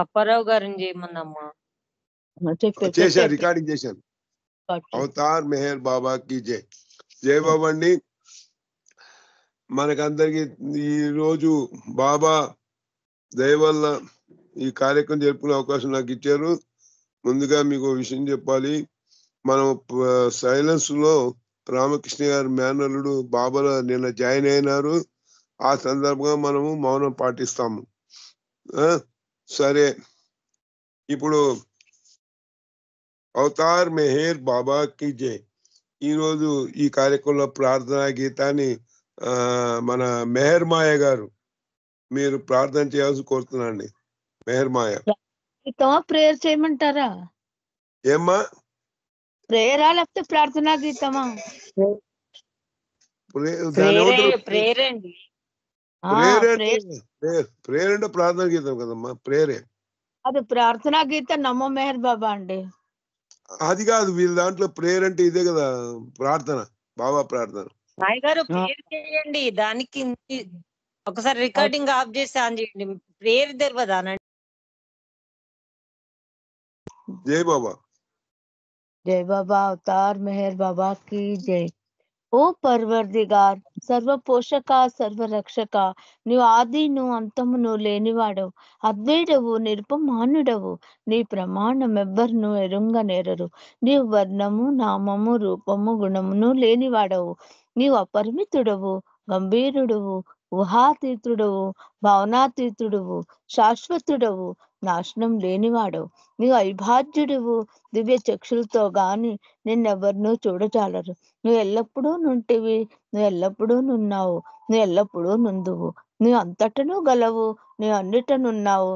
అప్పారావు గారిని చేయమన్నమ్మా. చేశాను, రికార్డింగ్ చేశాను. అవతార్ మెహర్ బాబా కి జై. జై బాబా అండి. మనకందరికి ఈ రోజు బాబా దయ వల్ల ఈ కార్యక్రమం జరుపుకునే అవకాశం నాకు ఇచ్చారు. ముందుగా మీకు విషయం చెప్పాలి. మనం సైలెన్స్ లో రామకృష్ణ గారి మేనల్లుడు బాబాలో నిన్న జాయిన్ అయినారు. ఆ సందర్భంగా మనము మౌనం పాటిస్తాము. సరే, ఇప్పుడు అవతార్ మెహర్ బాబా కి జై. ఈరోజు ఈ కార్యక్రమంలో ప్రార్థనా గీతాన్ని మన మెహర్ మాయ గారు మీరు ప్రార్థన చేయాల్సి కోరుతున్నాండి. మెహర్ మాయ ప్రేయర్ చేయమంటారా? ఏమ్మా, ప్రేయరా లేకపోతే ప్రార్థనా గీతమా? ప్రేయర్ అండి. ప్రేయర్ అంటే ప్రార్థన గీతం కదమ్మా, ప్రేయరే. అది ప్రార్థనా గీతం నమ్మో మెహర్ బాబా అండి. అది కాదు, వీళ్ళ దాంట్లో ప్రేయర్ అంటే ఇదే కదా, ప్రార్థన, బాబా ప్రార్థన. నాయ్ గారు ప్రేయర్ చేయండి. దానికి ఒకసారి రికార్డింగ్ ఆఫ్ చేసి ఆన్ చేయండి. ప్రేయర్ తెలియదా? జై బాబా. జై బాబా. అవతార్ మెహర్ బాబా కి జై. ఓ పర్వర్దిగార్, సర్వ పోషక, సర్వరక్షక, నీవు ఆదిను అంతమును లేనివాడవు, అద్వైడవు, నిరుపమానుడవు. నీ ప్రమాణం ఎవ్వరును ఎరుంగనేరరు. నీవు వర్ణము, నామము, రూపము, గుణమును లేనివాడవు. నీవు అపరిమితుడవు, గంభీరుడవు, ఊహాతీతుడవు, భావనాతీతుడవు, శాశ్వతుడవు, నాశనం లేనివాడవు. నీవు అవిభాజ్యుడవు. దివ్య చక్షులతో గాని నిన్నెవరినూ చూడజాలరు. నువ్వు ఎల్లప్పుడూ నుంటివి, నువ్వు ఎల్లప్పుడూ నున్నావు, నువ్వు ఎల్లప్పుడూ నుందువు. నువ్వు అంతటను గలవు, నువ్వు అన్నిటనున్నావు,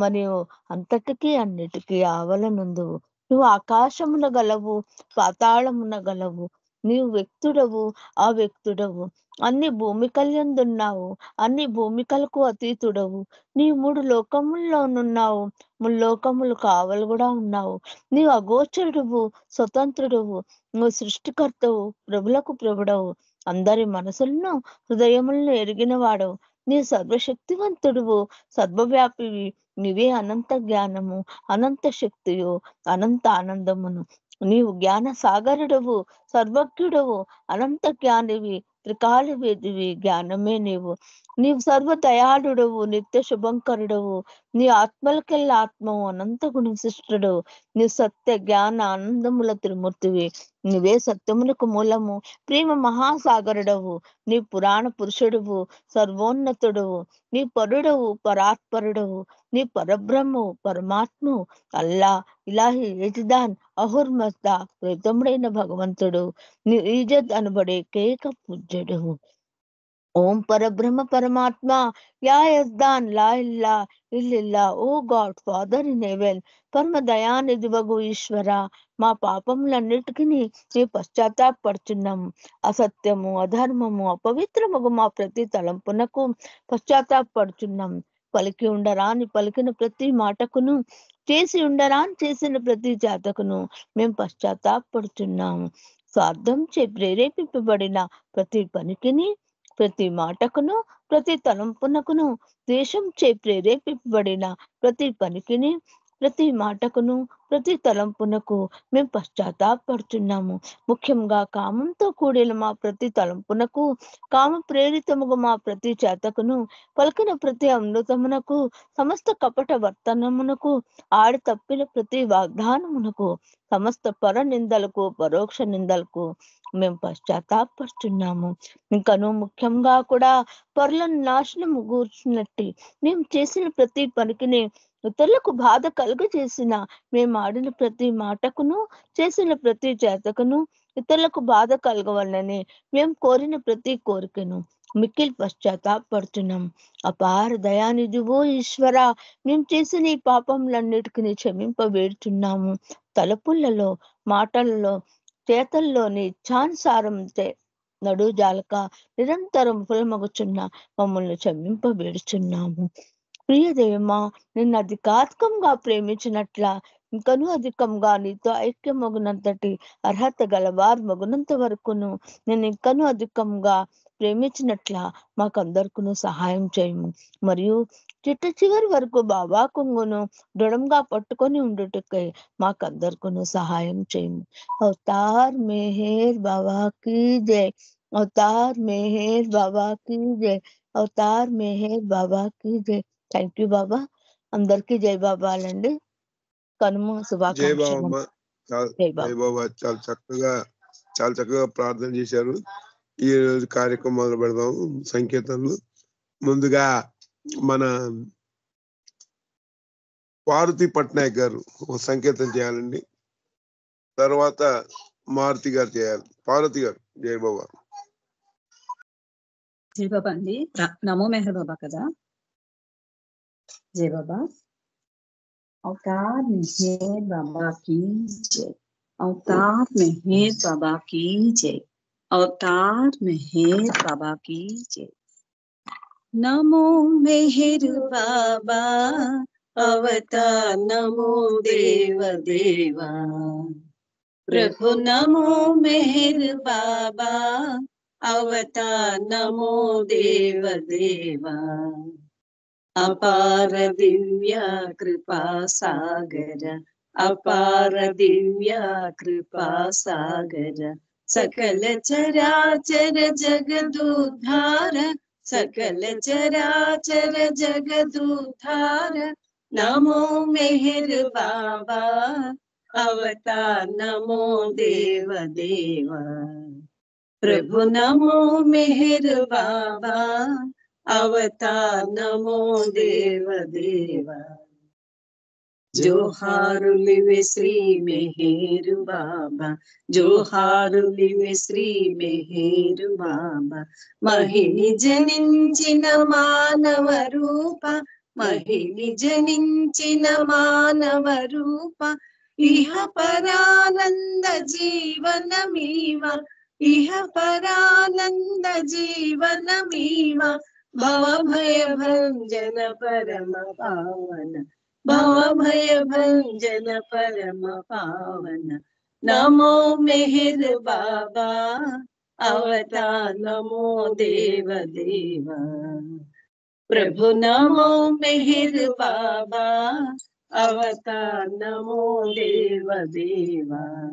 మరియు అంతటికీ అన్నిటికీ ఆవలనుందువు. నువ్వు ఆకాశమున గలవు, పాతాళమున గలవు. నీవు వ్యక్తుడవు, ఆ వ్యక్తుడవు. అన్ని భూమికలందున్నావు, అన్ని భూమికలకు అతీతుడవు. నీ 3 లోకముల్లోనున్నావు, ముల్లోకములు కావలు కూడా ఉన్నావు. నీవు అగోచరుడువు, స్వతంత్రుడువు. నువ్వు సృష్టికర్తవు, ప్రభులకు ప్రభుడవు. అందరి మనసులను హృదయములను ఎరిగిన వాడవు. నీవు సర్వశక్తివంతుడువు, సర్వవ్యాపివి. నీవే అనంత జ్ఞానము, అనంత శక్తియు, అనంత ఆనందమును. నీవు జ్ఞాన సాగరుడవు, సర్వజ్ఞుడవు, అనంత జ్ఞానివి, త్రికాల వేదివి. జ్ఞానమే నీవు సర్వదయాళుడవు, నిత్య శుభంకరుడవు. నీ ఆత్మలకెల్లా ఆత్మవు, అనంత గుణశిష్టుడు. నీ సత్య జ్ఞాన ఆనందముల త్రిమూర్తివి. నీవే సత్యములకు మూలము, ప్రేమ మహాసాగరుడవు. నీ పురాణ పురుషుడువు, సర్వోన్నతుడవు. నీ పరుడవు, పరాత్పరుడవు. నీ పరబ్రహ్మవు, పరమాత్మవు. అల్లా, ఇలాహి, యజ్దాన్, అహుర్మస్దా, ప్రీతముడైన భగవంతుడు. నీ ఈజద్ అనబడే కేక పూజ్యుడు. ఓం పరబ్రహ్మ పరమాత్మ, యా యజ్దాన్, లా ఇల్లా ఇల్లిల్లా, ఓ గాడ్ ఫాదర్ ఇన్ హెవెన్, పరమ దయానిధివగు ఈశ్వర, మా పాపములన్నిటికీ నీ పశ్చాత్తాపడుచున్నాము. అసత్యము, అధర్మము, అపవిత్రముగు మా ప్రతి తలంపునకు పశ్చాత్తాపడుచున్నాము. పలికి ఉండరాని పలికిన ప్రతి మాటకును, చేసి ఉండరాని చేసిన ప్రతి జాతకును మేము పశ్చాత్తాపడుచున్నాము. స్వార్థం చే ప్రేరేపింపబడిన ప్రతి పనికిని, ప్రతి మాటకును, ప్రతి తలంపునకును, ద్వేషం చే ప్రేరేపింపబడిన ప్రతి పనికిని, ప్రతి మాటకును, ప్రతి తలంపునకు మేము పశ్చాత్తాపడుచున్నాము. ముఖ్యంగా కామంతో కూడిన మా ప్రతి తలంపునకు, కామ ప్రేరితముగా మా ప్రతి చేతకును, పలికిన ప్రతి అమృతమునకు, సమస్త కపట వర్తనమునకు, ఆడి తప్పిన ప్రతి వాగ్దానమునకు, సమస్త పర నిందలకు, పరోక్ష నిందలకు మేము పశ్చాత్తాపడుచున్నాము. ఇంకను ముఖ్యంగా కూడా పరులను నాశనము గూర్చినట్టు మేము చేసిన ప్రతి పనికిని, ఇతరులకు బాధ కలుగజేసిన మేము ఆడిన ప్రతి మాటకును, చేసిన ప్రతి చేతకును, ఇతరులకు బాధ కలగవాలని మేము కోరిన ప్రతి కోరికను మిక్కిలి పశ్చాత్తాపడుచున్నాం. అపార దయానిధివో ఈశ్వర, మేము చేసిన ఈ పాపములన్నిటికీ క్షమింపబేడుచున్నాము. తలపులలో, మాటలలో, చేతల్లోని ఇచ్ఛానుసారం నడు జాలక నిరంతరం ఫలమగుచున్న మమ్మల్ని క్షమింపబేడుచున్నాము. ప్రియదేవమా, నిన్ను అధికాధికంగా ప్రేమించినట్ల ఇంకనూ అధికంగా నీతో ఐక్యమగునంతటి అర్హత గలవారు మగునంత వరకును నేను ఇంకనూ అధికంగా ప్రేమించినట్లా మాకందరికీ సహాయం చేయము. మరియు చిట్ట చివరి వరకు బాబా కొంగును దృఢంగా పట్టుకొని ఉండుటకై మాకందరికీ సహాయం చేయము. అవతార్ మెహర్ బాబా కీ జై. అవతార్ మెహర్ బాబా కీ జై. అవతార్ మెహర్ బాబా కీ జై. థ్యాంక్ యూ బాబా. అందరికీ జై బాబాలండి. కనుమ జై శుభాకాంక్షలు. బాబమ్మ. జై బాబా. జై బాబా. చాలా చక్కగా ప్రార్థన చేశారు. ఈ రోజు కార్యక్రమం మొదలు పెడదాం. సంకేతాలు ముందుగా మన పార్వతి పట్నాయక్ గారు ఒక సంకేతం చేయాలండి. తర్వాత మారుతి గారు చేయాలి. పార్వతి గారు. జై బాబా. జై బాబా అండి. నమో మెహర్ బాబా కదా. జై బాబా. अवतार मेहर बाबा की जय. अवतार मेहर बाबा की जय. अवतार मेहर बाबा की जय. नमो मेहर बाबा अवतार नमो देव देवा. प्रभु नमो मेहर बाबा अवतार नमो देव देवा. अपार दिव्य कृपा सागर. अपार दिव्य कृपा सागर. सकल चराचर जगदुद्धार. सकल चराचर जगदुद्धार. नमो मेहर बाबा अवतार नमो देव देवा. प्रभु नमो मेहर बाबा अवतार नमो देव देवा. जोहारुलिवे श्री मेहर बाबा. जोहारुलिवे श्री मेहर बाबा. महिनि जनिंचिन मानव रूप. महिनि जनिंचिन मानव रूप. इह परानंद जीवनमीव. इह परानंद जीवनमीव. भव भय भंजन परम पावन. भव भय भंजन परम पावन. नमो मेहर बाबा अवतार नमो देव देवा. प्रभु नमो मेहर बाबा अवतार नमो देव देवा.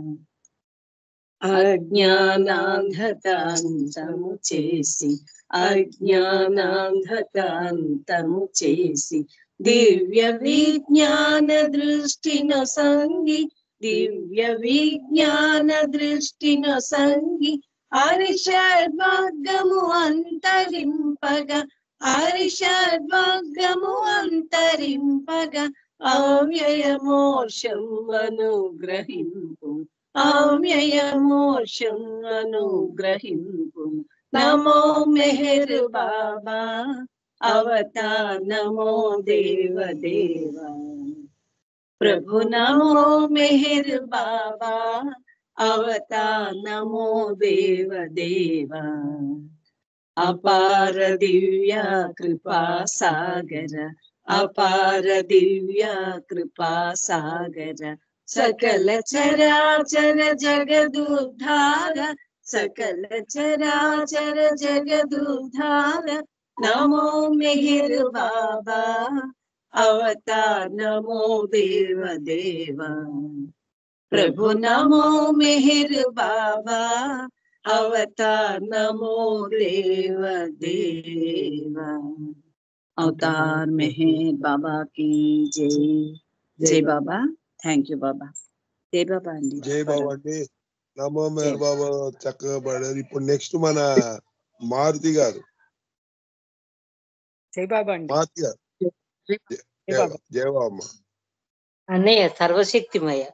अज्ञानांधतांतము చేసి. అజ్ఞానాంధకాంతము చేసి. దివ్య విజ్ఞాన దృష్టిను సంగి. దివ్య విజ్ఞాన దృష్టిను సంగి. హరిషడ్వర్గము అంతరింపగా. హరిషడ్వర్గము అంతరింపగా. అవ్యయ మోక్షం అనుగ్రహింపు. అవ్యయ మోక్షం అనుగ్రహింపు. నమో మెహర్ బాబా अवतार नमो देव देवा। प्रभु नमो मेहर बाबा, अवतार नमो देव देवा। अपार दिव्य कृपा सागर, अपार दिव्य कृपा सागर। सकल चराचर जगदुद्धार, सकल चराचर जगदुद्धार। नमो मेहर बाबा, अवतार नमो देव देवा। प्रभु नमो मेहर बाबा, अवतार नमो देव देवा। अवतार मेहर बाबा की जय। जय बाबा। థ్యాంక్ యూ బాబా। జై బాబా అండి। జై బాబా అండి। నమో మేర్ బాబా చక్కగా పాడారు। ఇప్పుడు నెక్స్ట్ మన మారుతి గారు। జై బాబా అండి। మారుతి గారు జై బాబా అన్నయ్య సర్వశక్తిమయ।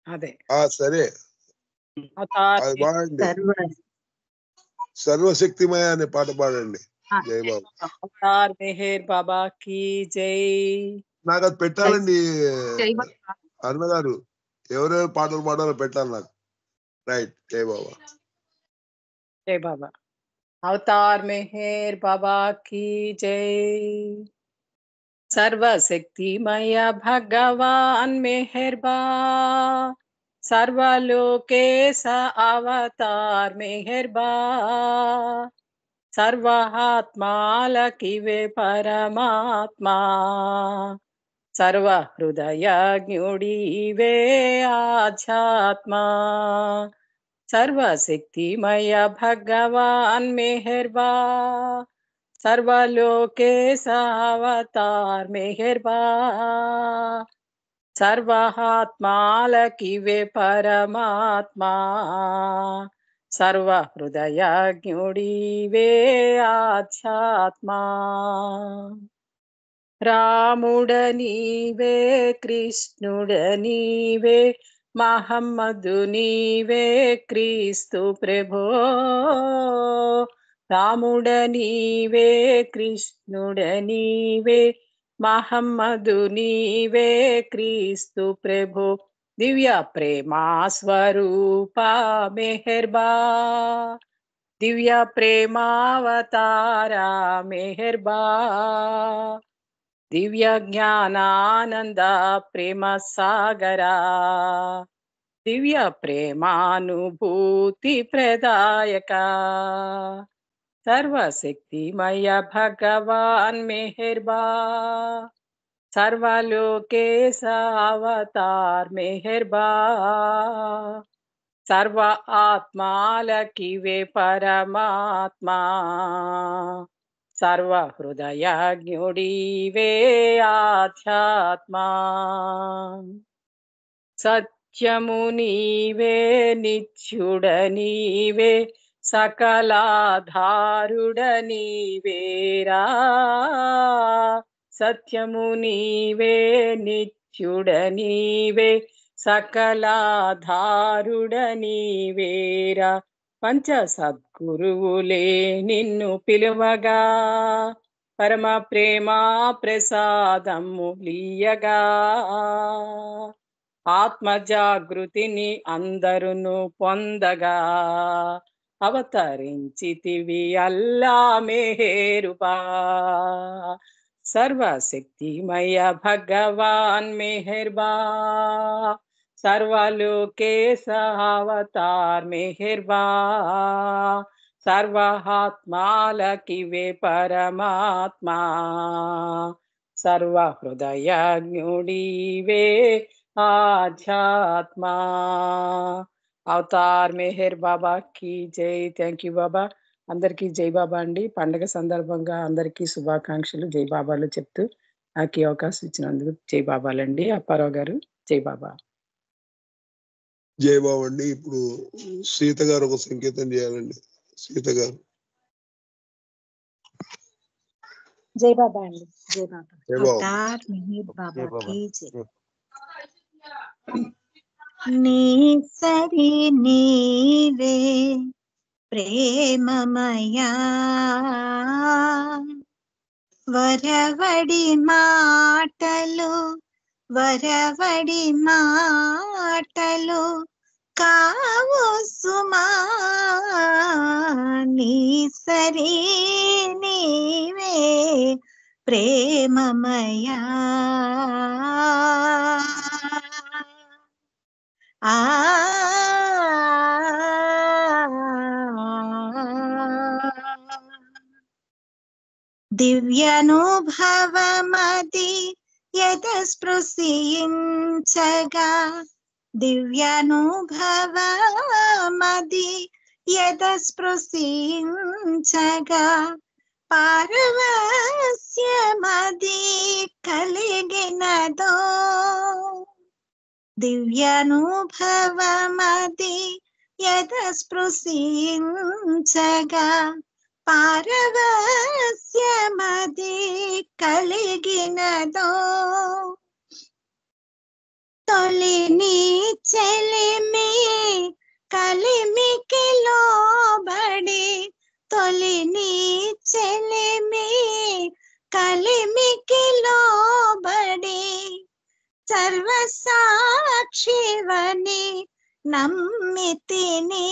అదే సరే అది బాగుంది। సర్వశక్తిమయ అనే పాట పాడండి। జై బాబా। అవతార్ మెహర్ బాబా కి జై। నాకు అది పెట్టాలండి అరుణ గారు, ఎవరెవరు పాటలు పాడాలో పెట్టాలి నాకు। రైట్। జై బాబా। జై బాబా। అవతార్ మెహర్ బాబా की जय। सर्वशक्तिमय भगवान मेहरबा, सर्वलोकेश अवतार मेहरबा सर्वात्मालकिवे परमात्मा सर्व हृदयज्ञुडीवे आध्यात्मा सर्वशक्तिमय भगवान मेहरबा सर्वलोकेश अवतार मेहरबा सर्वात्मालकिवे परमात्मा सर्व हृदयज्ञुडीवे आध्यात्मा रामुडनीवे कृष्णुडनीवे महम्मदुनीवे क्रीस्तु प्रभो रामुडनीवे कृष्णुडनीवे महम्मदुनीवे क्रीस्तु प्रभो दिव्य प्रेमा स्वरूपा मेहरबा दिव्य प्रेमावतारा मेहरबा दिव्य ज्ञानानंद प्रेम सागरा दिव्य प्रेमानुभूति प्रदायका सर्वशक्तिमय भगवान मेहरबा सर्वलोकेश अवतार मेहरबा सर्व आत्मालकिवे परमात्मा सर्व हृदयज्ञुडीवे आध्यात्मा सत्यमुनीवे नित्युडनीवे सकलाधारुडनीवेरा सत्यमुनीवे नित्युडनीवे सकलाधारुडनीवेरा पंच सद्गुरुవులే నిన్ను పిలువగా పరమ ప్రేమ ప్రసాదము లీయగా ఆత్మ జాగృతిని అందరును పొందగా అవతరించితివి అల్లా మెహరుబా सर्वशक्तिमय भगवान मेहरबा सर्वलोकेश अवतार मेहरबा सर्वात्मालकिवे परमात्मा सर्व हृदयज्ञुडीवे आध्यात्मा అవతార్ మెహర్ బాబా కి జై. థ్యాంక్ యూ బాబా. అందరికీ జై బాబా అండి. పండగ సందర్భంగా అందరికీ శుభాకాంక్షలు జై బాబాలు చెప్తూ నాకు ఈ అవకాశం ఇచ్చినందుకు జై బాబాలండి. అప్పారావు గారు జై బాబా. జై బాబా అండి. ఇప్పుడు సీత గారు ఒక సంకేతం చేయాలండి. సీత గారు. జై బాబా అండి. జై బాబా. జై బాబా. అవతార్ మెహర్ బాబా కి జై. నీ సరి నీవే ప్రేమమయా వరవడి మాటలు కావు సుమా నీ సరి నీవే ప్రేమమయా దివ్యానుభవమది యదస్పృశించగా దివ్యానుభవమది యదస్పృశించగా పారవస్యమది కలిగినదో దివ్యానుభవమది యదస్పృశించగా పారవస్యమది కలిగినదో తొలి నీ చెలిమి కలిమికి లోబడి తొలి నీ చెలిమి కలిమికి లోబడి సర్వసాక్షివని నమ్మితిని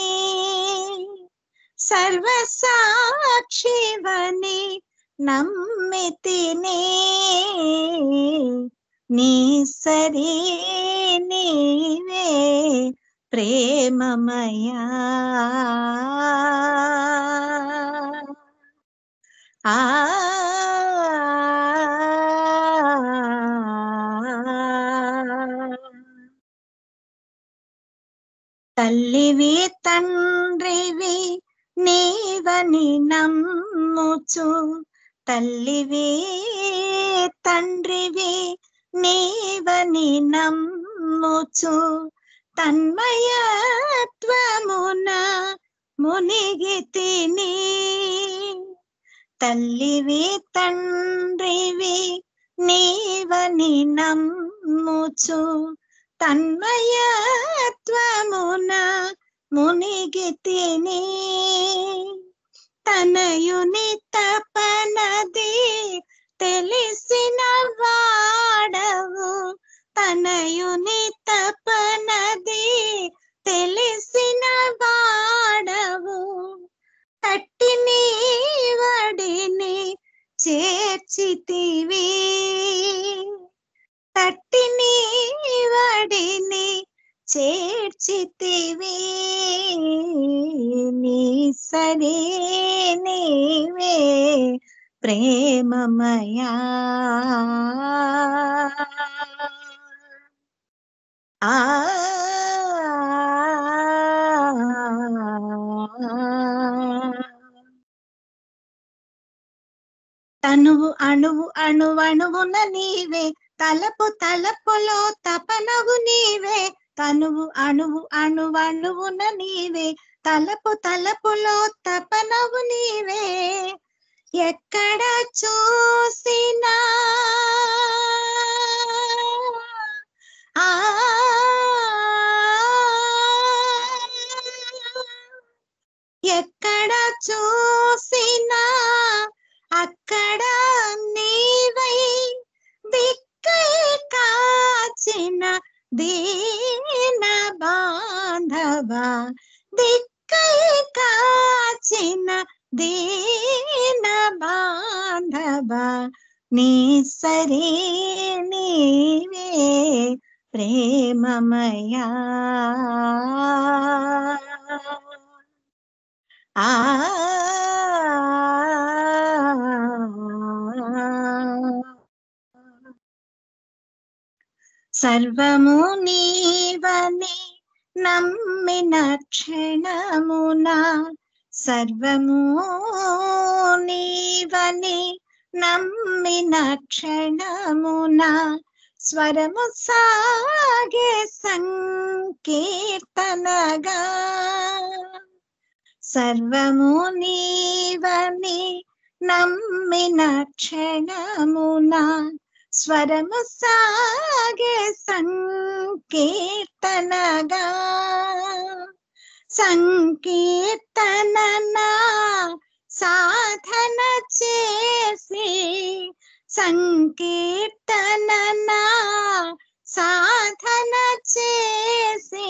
సర్వసాక్షివని నమ్మితిని నీ సరి నీవే ప్రేమమయా ఆ తల్లివి తండ్రివి నీవని నమ్ముచు తల్లివి తండ్రివి నీవని నమ్ముచు తన్మయత్వమున మునిగి తిని తల్లివి తండ్రివి నీవని నమ్ముచు తన్మయత్వమున మునిగి తిని తనయుని తపనది తెలిసిన వాడవు తనయుని తపనది తెలిసిన వాడవు తట్టిని వడిని చేర్చితివి తట్టిని వడిని చేర్చితివి నీ సరే నీవే ప్రేమమయా ఆ తనువు అణువు అణువణువున నీవే తలపు తలపులో తపనవు నీవే తనువు అణువు అణువణువున నీవే తలపు తలపులో తపనవు నీవే ఎక్కడ చూసినా ఆ ఎక్కడ చూసినా అక్కడ నీవై దిక్కై కాచిన దీన బాంధవ దిక్కై కాచిన దీన బాంధవ నీ సరే నీవే ప్రేమమయా ఆ సర్వము నీవని నమ్మిన క్షణమున సర్వము నీవని నమ్మిన క్షణమున స్వరము సాగే సంకీర్తనగా సర్వము నీవని నమ్మిన క్షణమున స్వరము సాగే సంకీర్తనగా సంకీర్తన సాధన చేసి సంకీర్తన సాధన చేసి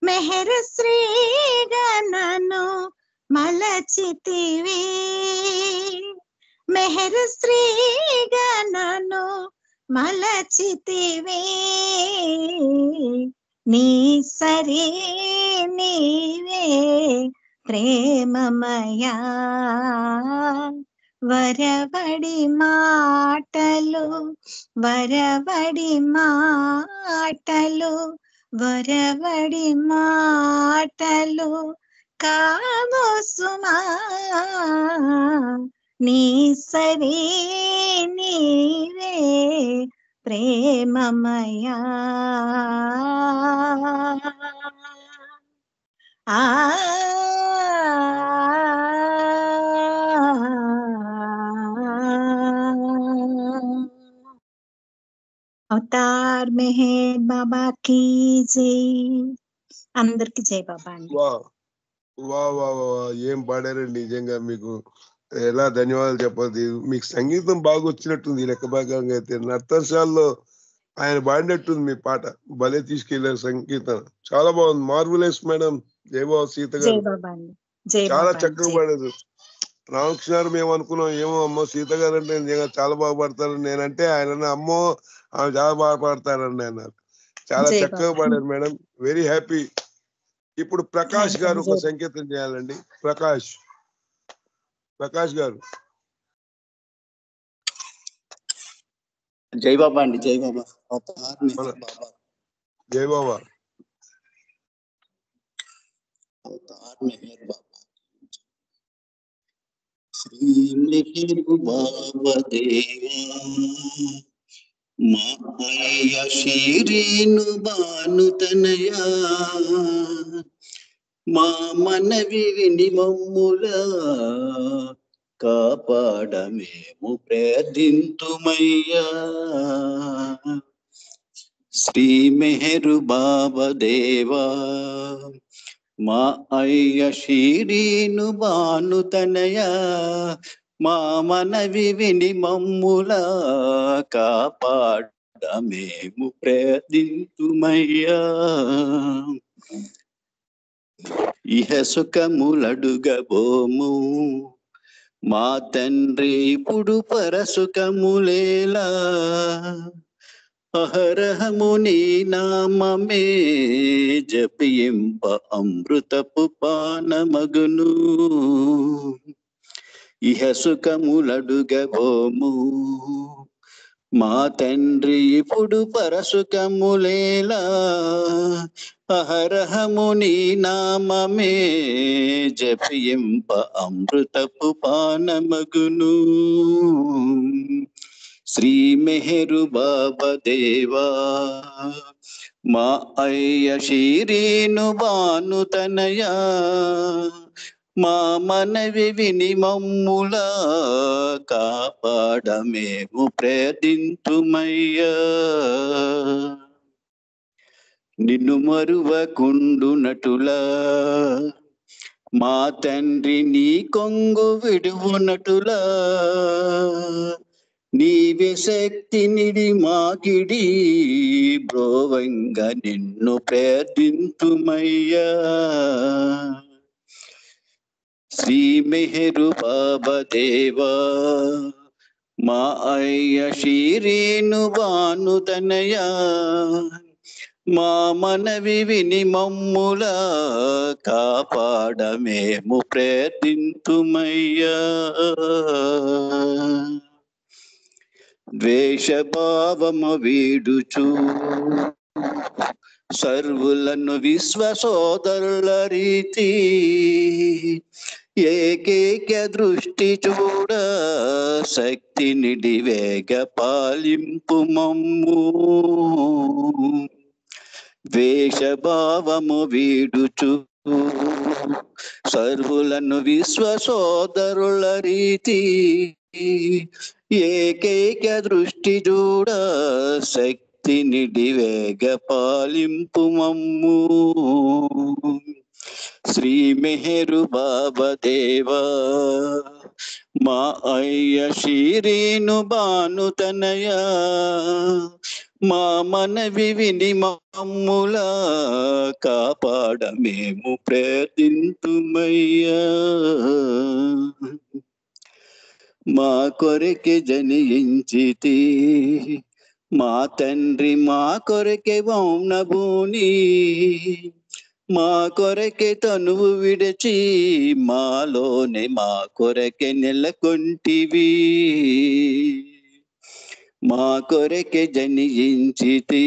మెహర్ శ్రీగణను మలచితివి మెహర్ శ్రీగణను మలచితివి నీ సరే నీవే ప్రేమమయా వరవడి మాటలు వరవడి మాటలు వరవడి మాటలు కావు సుమా నీ సరే నీవే ప్రేమమయా ఆ అవతార్ మెహర్ బాబా కీ జై. అందరికి జై బాబా అండి. వా వా వా వా ఏం పాడారండి నిజంగా. మీకు ఎలా ధన్యవాదాలు చెప్పదు. మీకు సంగీతం బాగా వచ్చినట్టుంది ఈ లెక్క భాగంగా అయితే. నర్తనశాలలో ఆయన పాడినట్టుంది మీ పాట. భలే తీసుకెళ్లారు సంగీతం. చాలా బాగుంది. Marvellous madam. జై బాబా సీత జై గారు. బాబా అండి. జై చాలా బాబా చక్కగా జై. పాడారు. రామకృష్ణ గారు మేము అనుకున్నాం ఏమో అమ్మో సీత గారు అంటే నిజంగా చాలా బాగా పాడతారు. నేనంటే ఆయన అమ్మో ఆమె చాలా బాగా పాడతారని అన్నారు. చాలా జై చక్కగా బాబా. పాడారు మేడం, వెరీ హ్యాపీ. ఇప్పుడు ప్రకాష్ Thank you, గారు ఒక జై. సంకేతం చేయాలండి. ప్రకాష్ గారు. జై బాబా అండి, జై బాబా. అవతార్ మెహర్ బాబా, జై బాబా. అవతార్ మెహర్ బాబా. శ్రీ మెహర్ బాబా దేవా, మా అయ్య శిరీను బాను తనయా, మా మనవి విని మమ్ములా కాపాడమేము ప్రార్థింతుమయ్యా. శ్రీ మెహరు బాబా దేవా, మా అయ్య శిరీను బాను తనయా, మా మనవి విని మమ్ములా కాపాడమేము ప్రార్థింతుమయ్యా. ఇహ సుఖములడుగబోము మా తండ్రి, ఇప్పుడు పరసుఖములేలా, అహరహము నీ నామమే జపింప అమృతపు పానమగును. ఇహ సుఖములడుగబోము మా తండ్రి, ఇప్పుడు పరసుఖములేలా, అహరహము నీ నామమే జపింప అమృతపు పానమగును. శ్రీ మెహరు బాబా దేవా, మా అయ్య శిరీను బాను తనయా, మా మనవి విని మమ్ములా కాపాడమేము ప్రార్థింతుమయ్యా. నిన్ను మరువకుండునటులా, మా తండ్రి నీ కొంగు విడువునటులా, నీవే శక్తి నిడి మాకిడి బ్రోవంగ నిన్ను ప్రార్థింతుమయ్యా. శ్రీ మెహరు బాబా దేవా, మా అయ్య శిరీను బాను తనయా, మా మనవి విని మమ్ములా కాపాడమేము ప్రార్థింతుమయ్యా. ద్వేషభావము వీడుచు సర్వులను విశ్వసోదరుల రీతి, ఏకైక దృష్టి చూడ శక్తి నిడి వేగ పాలింపు మమ్ము. ద్వేషభావము వీడుచు సర్వులను విశ్వసోదరుల రీతి, ఏకైక దృష్టి చూడ శక్తి నిడి వేగ పాలింపు మమ్ము. శ్రీ మెహరు బాబా దేవా, మా అయ్య శిరీను బాను తనయా, మా మనవి విని మమ్ములా కాపాడమేము ప్రార్థింతుమయ్యా. మా కొరకే జనించితి మా తండ్రి, మా కొరకే మౌనభూని, మా కొరకే తనువు విడచి మాలోనే మా కొరకే నెలకొంటివి. మా కొరకే జనించితి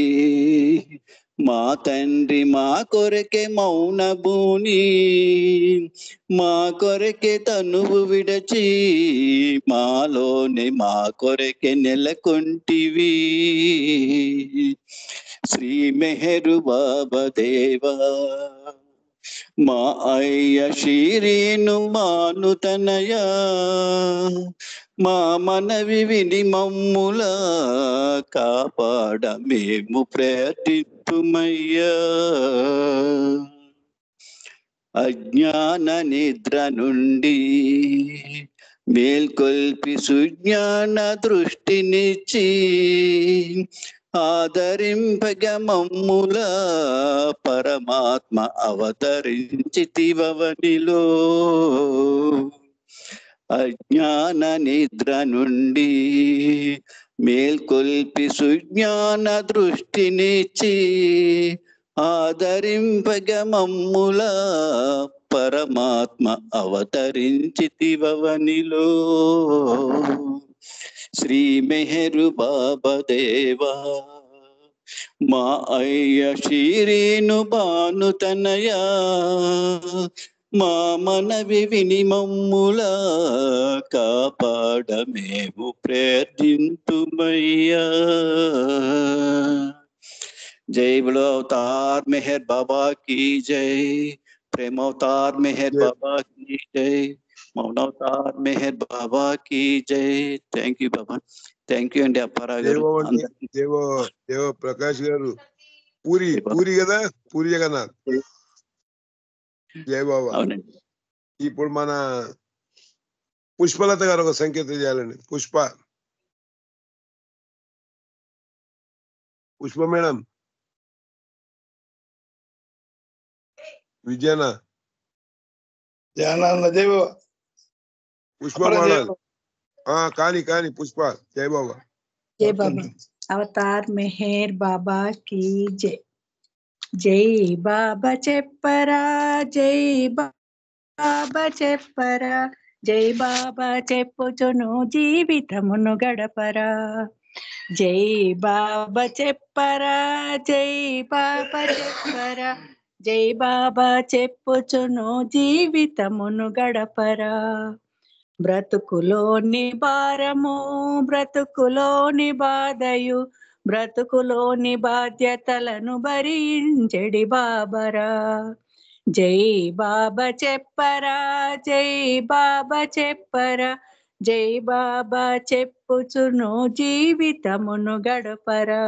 మా తండ్రి, మా కొరకే మౌనభూని, మా కొరకే తనువు విడచి మాలోనే మా కొరకే నెలకొంటివి. శ్రీ మెహరు బాబా దేవా, మా అయ్య శిరీను మాను తనయా, మా మనవి విని మమ్ములా కాపాడమేము ప్రార్థింతుమయ్యా. అజ్ఞాన నిద్ర నుండి మేల్కొల్పి సుజ్ఞాన దృష్టినిచ్చి, ఆదరింపగ మమ్ముల పరమాత్మ అవతరించితివనిలో. అజ్ఞాన నిద్ర నుండి మేల్కొల్పి సుజ్ఞాన దృష్టినిచ్చి ఆదరింపగ మమ్ముల పరమాత్మ అవతరించితివనిలో. శ్రీ మెహరు బాబా దేవా మా అయ్య శ్రీరేణు భాను తనయా మా మనవి విని మమ్ముల కాపాడమేము ప్రార్థింతుమయ్యా. जय बोलो अवतार मेहर बाबा की जय। प्रेम अवतार मेहर बाबा की जय। मौन अवतार मेहर बाबा की जय। Thank you Baba, thank you अंडी अप्पारा गाరు. దేవ ప్రకాష్ గారు పూరి కదా, పూరి జగన్నాథ్. జై బాబా. ఇప్పుడు మన పుష్పలత గారు ఒక సంకేతం చేయాలండి. పుష్ప మేడం, విజయన పుష్ప మాడాలి. కానీ పుష్ప. జై బాబా. जय बाबा। अवतार मेहर बाबा की जय। जय बाबा చెప్పరా, జై బాబా చెప్పరా, జై బాబా చెప్పుచును జీవితమును గడపరా. జై బాబా చెప్పరా, జై బాబా చెప్పరా, జై బాబా చెప్పుచును జీవితమును గడపరా. బ్రతుకులోని భారము, బ్రతుకులోని బాధయు, బ్రతుకులోని బాధ్యతలను భరించెడి బాబరా. జై బాబా చెప్పరా, జై బాబా చెప్పరా, జై బాబా చెప్పుచును జీవితమును గడపరా.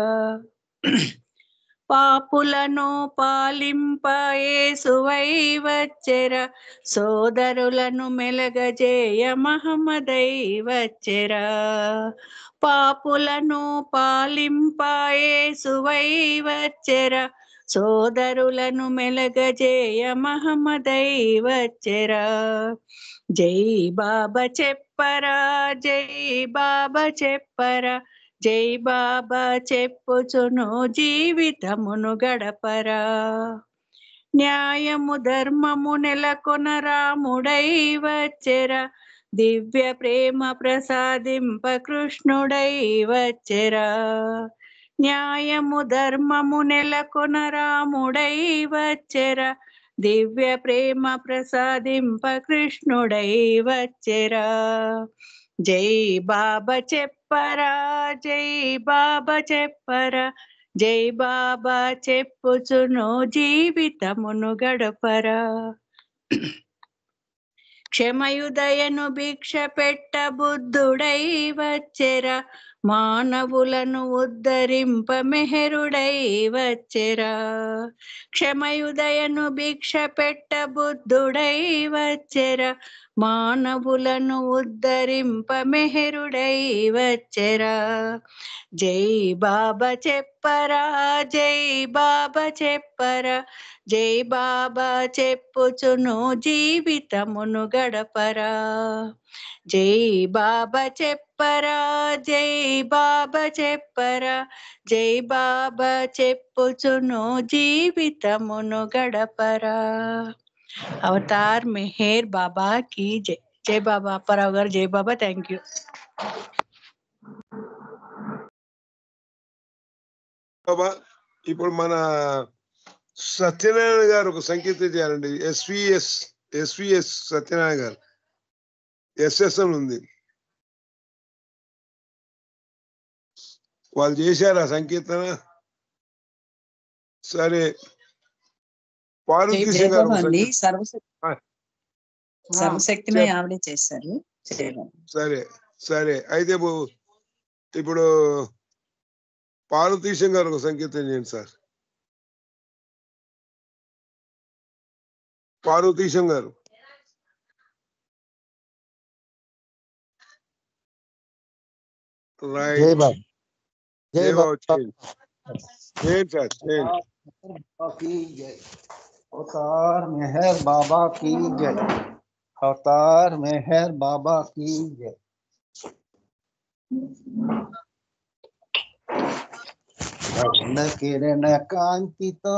పాపులను పాలింప యేసువై వచ్చెరా, సోదరులను మెలగజేయ మహమ్మదై వచ్చెరా. పాపులను పాలింప యేసువై వచ్చెరా, సోదరులను మెలగజేయ మహమ్మదై వచ్చెరా. జై బాబా చెప్పరా, జై బాబా చెప్పరా, జై బాబా చెప్పుచును జీవితమును గడపరా. న్యాయము ధర్మము నెలకొన రాముడై వచ్చెరా, దివ్య ప్రేమ ప్రసాదింప కృష్ణుడై వచ్చెరా. న్యాయము ధర్మము నెలకొన రాముడై వచ్చెరా, దివ్య ప్రేమ ప్రసాదింప కృష్ణుడై వచ్చెరా. జై బాబా చెప్పరా, జై బాబా చెప్పరా, జై బాబా చెప్పుచును జీవితమును గడపరా. క్షమయుదయను భిక్ష పెట్ట బుద్ధుడై వచ్చెరా, మానవులను ఉద్ధరింప మెహరుడై వచ్చెరా. క్షమయుదయను భిక్ష పెట్ట బుద్ధుడై వచ్చెరా, మానవులను ఉద్ధరింప మెహరుడై వచ్చెరా. జై బాబా చెప్పరా, జై బాబా చెప్పరా, జై బాబా చెప్పుచును జీవితమును గడపరా. జై బాబా చెప్పరా, జై బాబా చెప్పరా, జై బాబా చెప్పుచును జీవితమును గడపరా. అవతార్ మెహర్ బాబా की जय। जय बाबा अप्पाराव गाరు, జై బాబా। థ్యాంక్ యూ బాబా. ఇప్పుడు మన సత్యనారాయణ గారు ఒక సంకేతం చేయాలండి. ఎస్విఎస్ సత్యనారాయణ గారు ఎస్ఎస్ఎన్ ఉంది, వాళ్ళు చేశారు ఆ సంకీర్తన. సరే, పార్వతీ సింగ్ గారు సర్వశక్తిని ఆవిడే చేశారు. సరే అయితే ఇప్పుడు పార్వతీ సింగ్ గారు ఒక సంకీర్తన చేయండి సార్. పార్వతీ సింగ్ గారు. రైట్. జై బాబా చేయండి సార్, చేయండి. अवतार मेहर बाबा की जय। अवतार मेहर बाबा की जय। కిరణ కాంతితో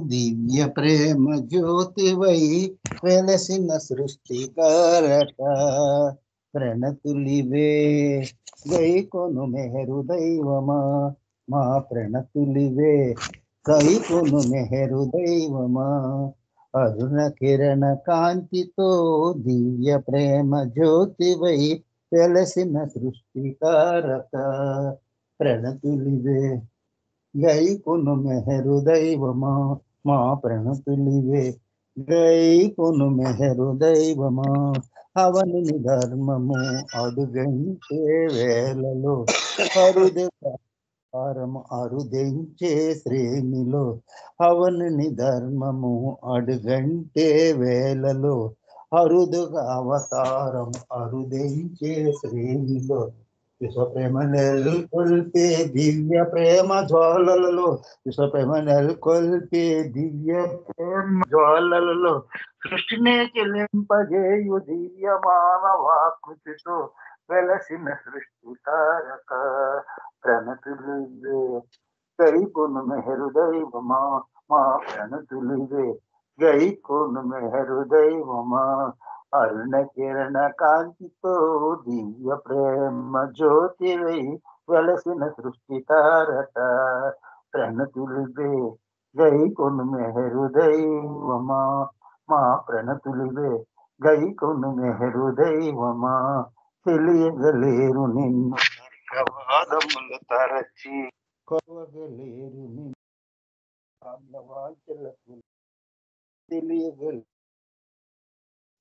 దివ్య ప్రేమ జ్యోతివై వెలసిన సృష్టికారక ప్రణతులివే గైకొను మెహరు దైవమా మా ప్రణతులివే గైకొను మెహరు దైవమా అరుణ కిరణ కాంతితో దివ్య ప్రేమ జ్యోతివై వెలసిన సృష్టికారక ప్రణతులివే గైకొను మెహరు దైవమా మా ప్రణతులివే గైకొను మెహరు దైవమా అవని ధర్మము అడుగంటే వేళలో అరుదెంచే శ్రేణిలో అవని ధర్మము అడుగంటే వేళలో అరుదుగా అవతారం అరుదెంచే శ్రేణిలో విశ్వప్రేమ నెలకొల్పే దివ్య ప్రేమ జ్వాలలలో విశ్వప్రేమ నెలకొల్పే దివ్య ప్రేమ జ్వాలలలో సృష్టినే చెల్లింపజేయు దివ్య మానవాకృతితో వెలసిన సృష్టి తారక ప్రణతులివే గైకొను మెహరు దైవమా మా ప్రణతులివే గైకొను మెహరు దైవమా అరుణ కిరణ కాంతితో దివ్య ప్రేమ జ్యోతివై వెలసిన సృష్టి తారక ప్రణతులివే గైకొను మెహరు దైవమా మా ప్రణతులివే గైకొను మెహరు దైవమా తెలియగలేరు నిన్ను ప్రవాదములు తరచి కొలవగలేరు నిన్ను వాంఛలకు తెలియగలేరు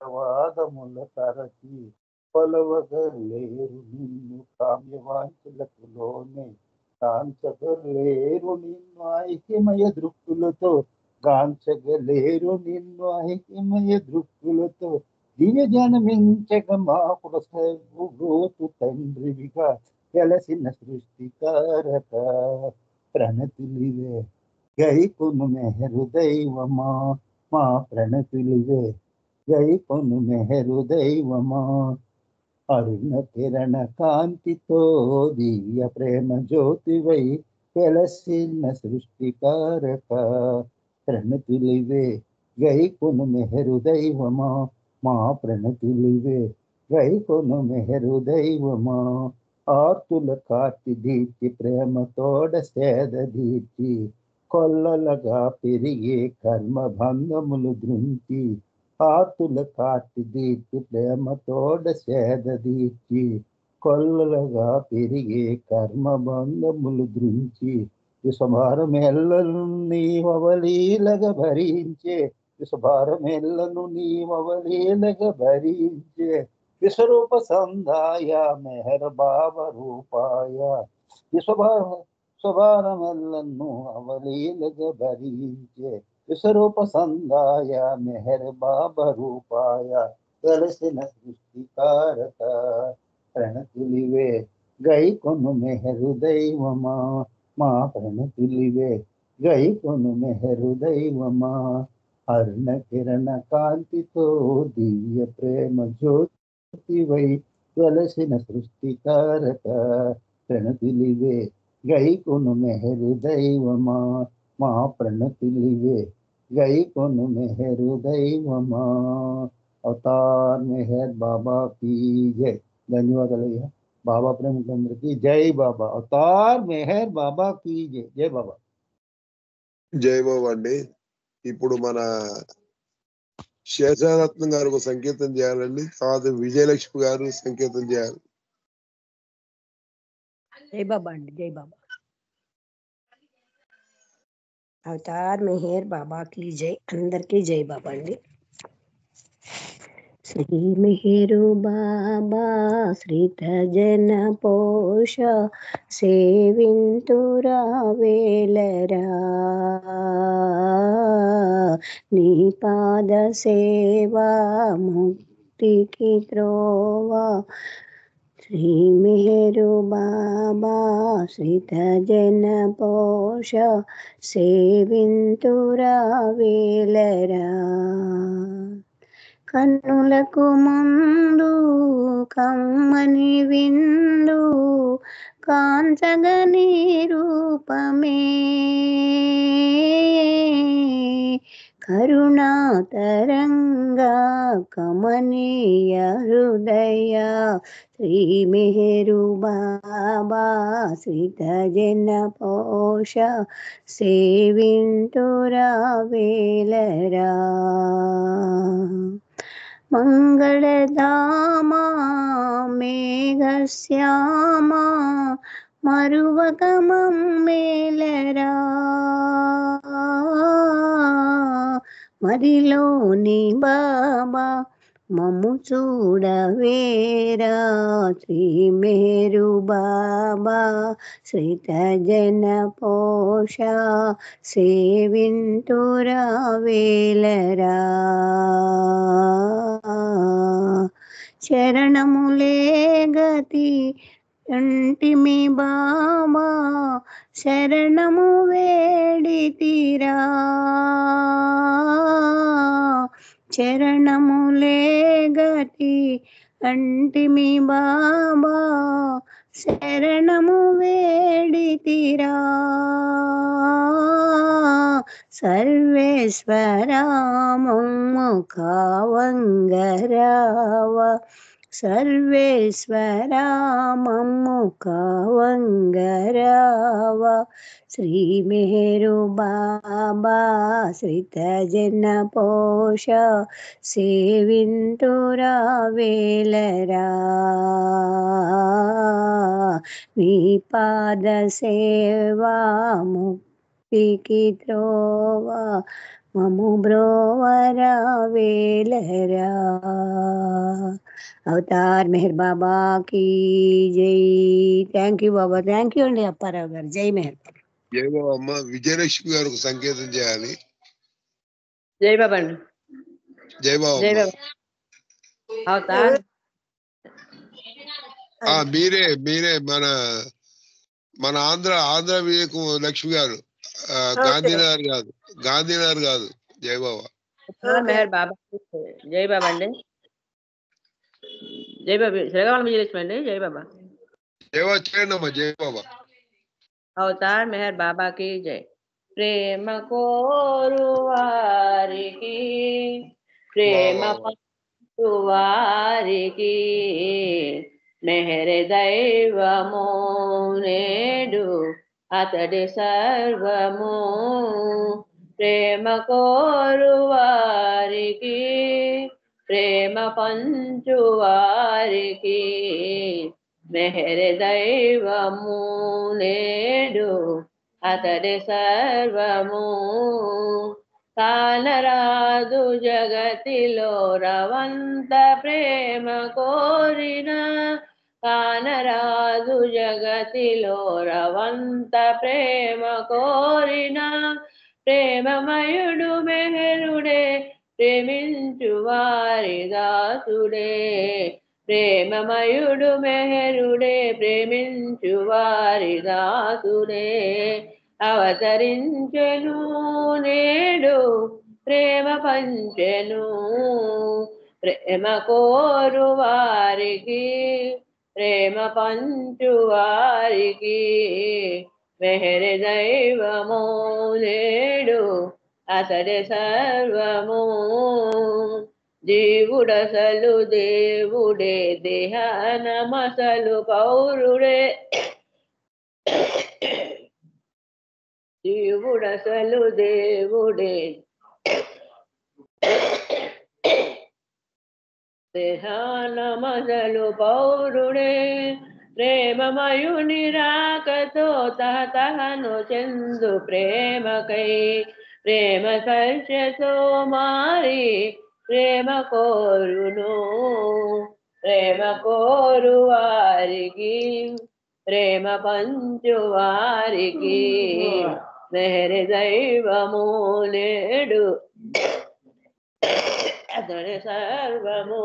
వాదముల తరచి కొలవగలేరు నిన్ను కామ్యవాంఛలకు లోనే కాంచగలేరు నిన్ను ఐక్యమయ దృక్కులతో గాంచగలేరు నిన్ను ఐక్యమయ దృక్కులతో దివ్య జనమించక మా పురసోతు తండ్రివిగా వెలసిన సృష్టికారక ప్రణతులివే గైకొను మెహరు దైవమా మా ప్రణతులివే గైకొను మెహరు దైవమా అరుణ కిరణ కాంతితో దివ్య ప్రేమ జ్యోతివై వెలసిన సృష్టికారక ప్రణతులివే గైకొను మెహరు దైవమా మా ప్రణతులివే గైకొను మెహరు దైవమా ఆర్తుల కార్తి దీర్చి ప్రేమతోడ సేద దీర్చి కొల్లలుగా పెరిగే కర్మ భంగములు దృంచి ఆర్తుల కార్తి దీర్చి ప్రేమతోడ సేద దీర్చి కొల్లలుగా పెరిగే కర్మ భంగములు దృంచి విశ్వభారమెల్లను నీవలీలగ భరించే విశ్వభారమెల్లను నీవలీలగ భరించే విశ్వరూప సందాయ మెహర్ బాబ రూపాయ విశ్వభారమెల్లను అవలీలగ భరించే విశ్వరూప సందాయ మెహర్ బాబ రూపాయ వెలసిన సృష్టికారక ప్రణతులివే గైకొను మెహరు దైవమా మా ప్రణతులివే గైకొను మెహరు దైవమా అరుణ కిరణ కాంతితో దివ్య ప్రేమ జ్యోతివై వెలసిన సృష్టికారక ప్రణతులివే గైకొను మెహరు దైవమా మా ప్రణతులివే గైకొను మెహరు దైవమా అవతార్ మెహర్ బాబా की जय ధన్యవాదాలు బాబా ప్రేమికులందరికీ జై బాబా అవతార్ మెహర్ బాబా की जय జై బాబా జై బాబా అండి. ఇప్పుడు మన శేషారత్నం గారు ఒక సంకేతం చేయాలండి, తర్వాత విజయలక్ష్మి గారు సంకేతం చేయాలి. జై బాబా అండి. జై బాబా. అవతార్ మెహర్ బాబాకి జై. అందరికీ జై బాబా అండి. శ్రీ మెహరు బాబా శ్రీత జన పోష సేవింతురా వేలరా నీ పాద సేవా ముక్తికి త్రోవా శ్రీ మెహరు బాబా శ్రీత జన పోష సేవింతురా వేలరా కన్నులకు ముందు కమ్మని విందు కాంచగని రూపమే కరుణాతరంగా కమనీయ హృదయ శ్రీ మెహరు బాబా శ్రీత జన పోష సేవింతురా వేలరా మంగళధామా మేఘశ్యామా మరువక మమ్మేలరా మదిలోని బాబా మమ్ము చూడవేరా శ్రీ మేరు బాబా శ్రీత జన పోష సేవింతురా వేలరా చరణములే గతి అంటిమి బాబా శరణము వేడితిరా చరణములే గతి అంటిమి బాబా శరణము వేడితిరా సర్వేశ్వరా మమ్ము కావంగరావ సర్వేశ్వరా మమ్ము కావంగరావ శ్రీ మెహరు బాబా శ్రీత జన పోష సేవింతురా వేలరా నీ పాద సేవా ముక్తికి త్రోవా మము బ్రోవరా వేలరా అవతార్ మెహర్ బాబా की జై thank you Baba thank you అండి అప్పారావు గారు జై మెహర్ జై బాబా అమ్మ విజయలక్ష్మి గారు ఒక సంకేతం చేయాలి జై బాబా అండి జై బాబా జై బాబా అవతార్ మీరే మన ఆంధ్ర వివేక్ లక్ష్మి గారు గాంధీనగర్ కాదు జై బాబా మెహర్ బాబా జై బాబా అండి జై బాబా శ్రీకాకుళం విజయలక్ష్మి అండి జై బాబా జై బాబా చేయండి అమ్మా జై బాబా అవతార్ మెహర్ బాబా की జై ప్రేమ కోరు వారికి ప్రేమ పంచు వారికి మెహర్ దైవము నేడు అతడి సర్వము ప్రేమ కోరు వారికి ప్రేమ పంచు వారికి మెహర్ దైవము నేడు అతడి సర్వము కానరాదు జగతిలో రవంత ప్రేమ కోరిన కానరాదు జగతిలో రవంత ప్రేమ కోరిన ప్రేమమయుడు మెహరుడే ప్రేమించు వారి దాసుడే ప్రేమమయుడు మెహరుడే ప్రేమించు వారి దాసుడే అవతరించెను నేడు ప్రేమ పంచెను ప్రేమ కోరు వారికి ప్రేమ పంచు వారికి మెహర్ దైవము నేడు అతడి సర్వము జీవుడసలు దేవుడే దేహనమసలు పౌరుడే జీవుడసలు దేవుడే దేహానమసలు పౌరుడే ప్రేమమయుని రాకతో తహతహను చెందు ప్రేమకై ప్రేమ స్పర్శతో మారి ప్రేమ కోరును ప్రేమ కోరు వారికి ప్రేమ పంచు వారికి మెహర్ దైవము నేడు అతడి సర్వము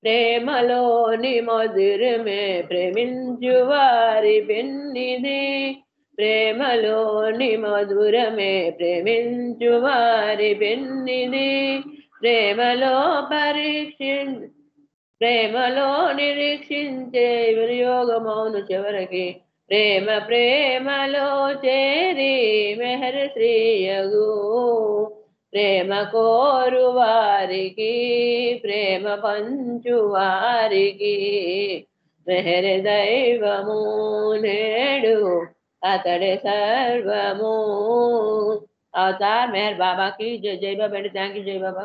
ప్రేమలోని మధురమే ప్రేమించు వారి పెన్నిది ప్రేమలోని మధురమే ప్రేమించు వారి పెన్నిది ప్రేమలో ప్రేమలో నిరీక్షించే వినియోగమౌను చివరికి ప్రేమలో చేరి మెహర్ శ్రీయగు ప్రేమ కోరు వారికి ప్రేమ పంచు వారికి మెహర్ దైవము నేడు అతడే సర్వము. అవతార్ మెహర్ బాబాకి జై. జై బాబా అండి. థ్యాంక్ యూ జై బాబా.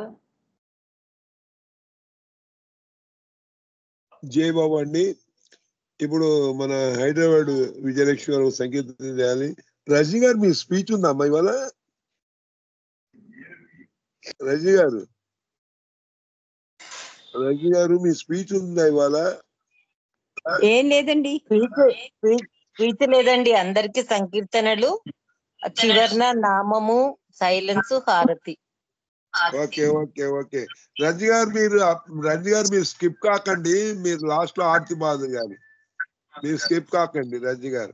జై బాబా అండి. ఇప్పుడు మన హైదరాబాద్ విజయలక్ష్మి గారు సంకీర్తన చేయాలి. రజనీ గారు మీ స్పీచ్ ఉందా అమ్మా ఇవాళ? రజనీ గారు మీ స్పీచ్ ఉందా ఇవాళ? ఏం లేదండి. స్పీచ్ లేదండి, అందరికి సంకీర్తనలు, చివర్న నామము, సైలెన్స్, హారతి. Okay okay okay. రజనీ గారు మీరు స్కిప్ కాకండి, మీరు లాస్ట్ లో ఆర్తి బాధ గారు మీరు స్కిప్ కాకండి రజనీ గారు.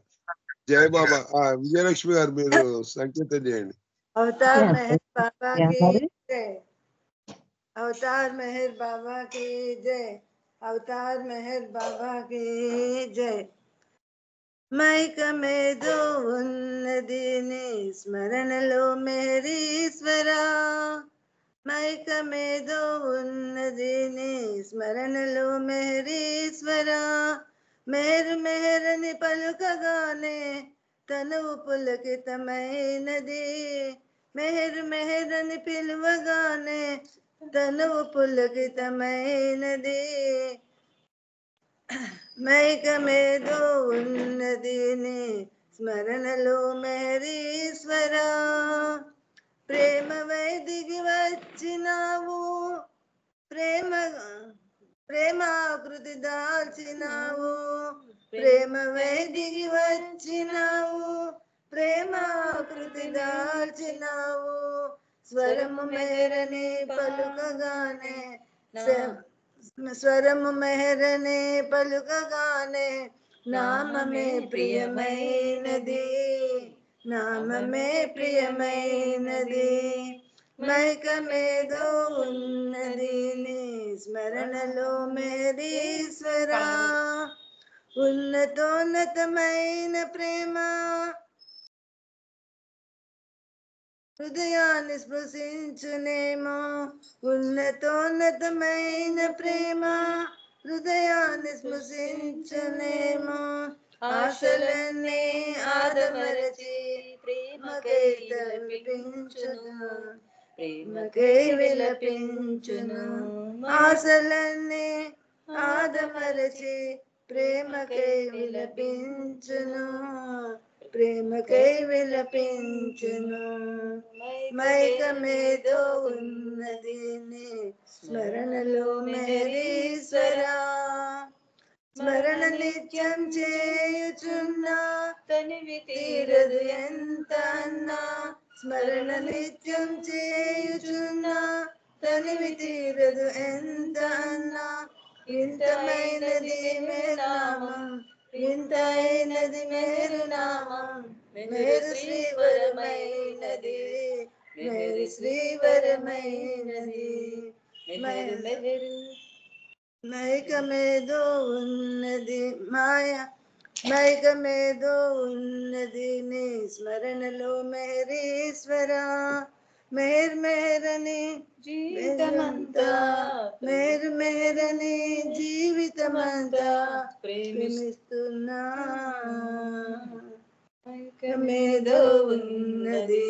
జయ బాబా. విజయలక్ష్మి గారు మీరు సంకీర్తన చేయండి. अवतार मेहर बाबा की जय। अवतार मेहर बाबा की जय। अवतार मेहर बाबा की जय। మైక మేదో ఉన్నదిని స్మరణలో మెహరీశ్వరా మైక మేదో ఉన్నదిని స్మరణలో మెహరీశ్వరా మెహరు మెహరని పలుకగానే తనువు పులకితమైనది మెహరు మెహరని పిలువగానే తనువు పులకితమైనది మైక మేదో ఉన్నదిని స్మరణలో మెహరీశ్వరా ప్రేమవై దిగి వచ్చినావు ప్రేమాకృతి దాల్చినావు ప్రేమవై దిగి వచ్చినావు ప్రేమాకృతి దాల్చినావు స్వరము మెహరని పలుకగానే స్వరము మెహరనే పలుకగానే నామమే ప్రియమైనది నామమే ప్రియమైనది మైక మేదో ఉన్నది నీ స్మరణలో మెహరీశ్వరా ఉన్నతోన్నతమైన ప్రేమ హృదయాన్ని స్పృశించునేమో ఉన్నతోన్నతమైన ప్రేమ హృదయాన్ని స్పృశించునేమో ఆశలన్నీ ఆదమరచి ప్రేమకై విలపించును ఆశలన్నీ ఆదమరచి ప్రేమకై విలపించును ప్రేమకై విలపించును మైక మేదో ఉన్నది స్మరణలో మెహరీశ్వరా స్మరణ నిత్యం చేయుచున్నా తనివి తీరదు ఎంత అన్నా స్మరణ నిత్యం చేయుచున్నా తనివి తీరదు ఎంత అన్నా ఇంతమైనది మేరునామం ఇంతైనది మేరునామం మేరు శ్రీవరమైనది మేరు శ్రీవరమైనది మైక మేదో ఉన్నది మైక మేదో ఉన్నది నీ స్మరణలో మెహరీశ్వరా మెహర్ మెహరని జీవితమంతా మెహర్ మెహరని జీవితమంతా ప్రేమిస్తున్నా మైక మేదో ఉన్నది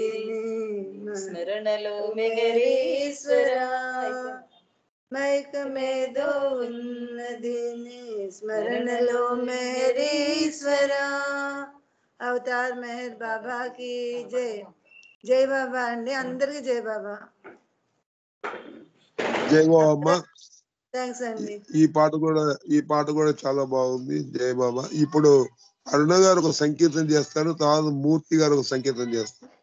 స్మరణలో మెహరీశ్వరా మైక మేదో ఉన్నది స్మరణలో మెహరీశ్వరా అవతార్ మెహర్ బాబా కి జై. జై బాబా అండి, అందరికి జై బాబా. జై బాబా. థ్యాంక్స్ అండి. ఈ పాట కూడా చాలా బాగుంది. జై బాబా. ఇప్పుడు అరుణ గారు ఒక సంకీర్తన చేస్తారు, తర్వాత మూర్తి గారు ఒక సంకీర్తన చేస్తారు.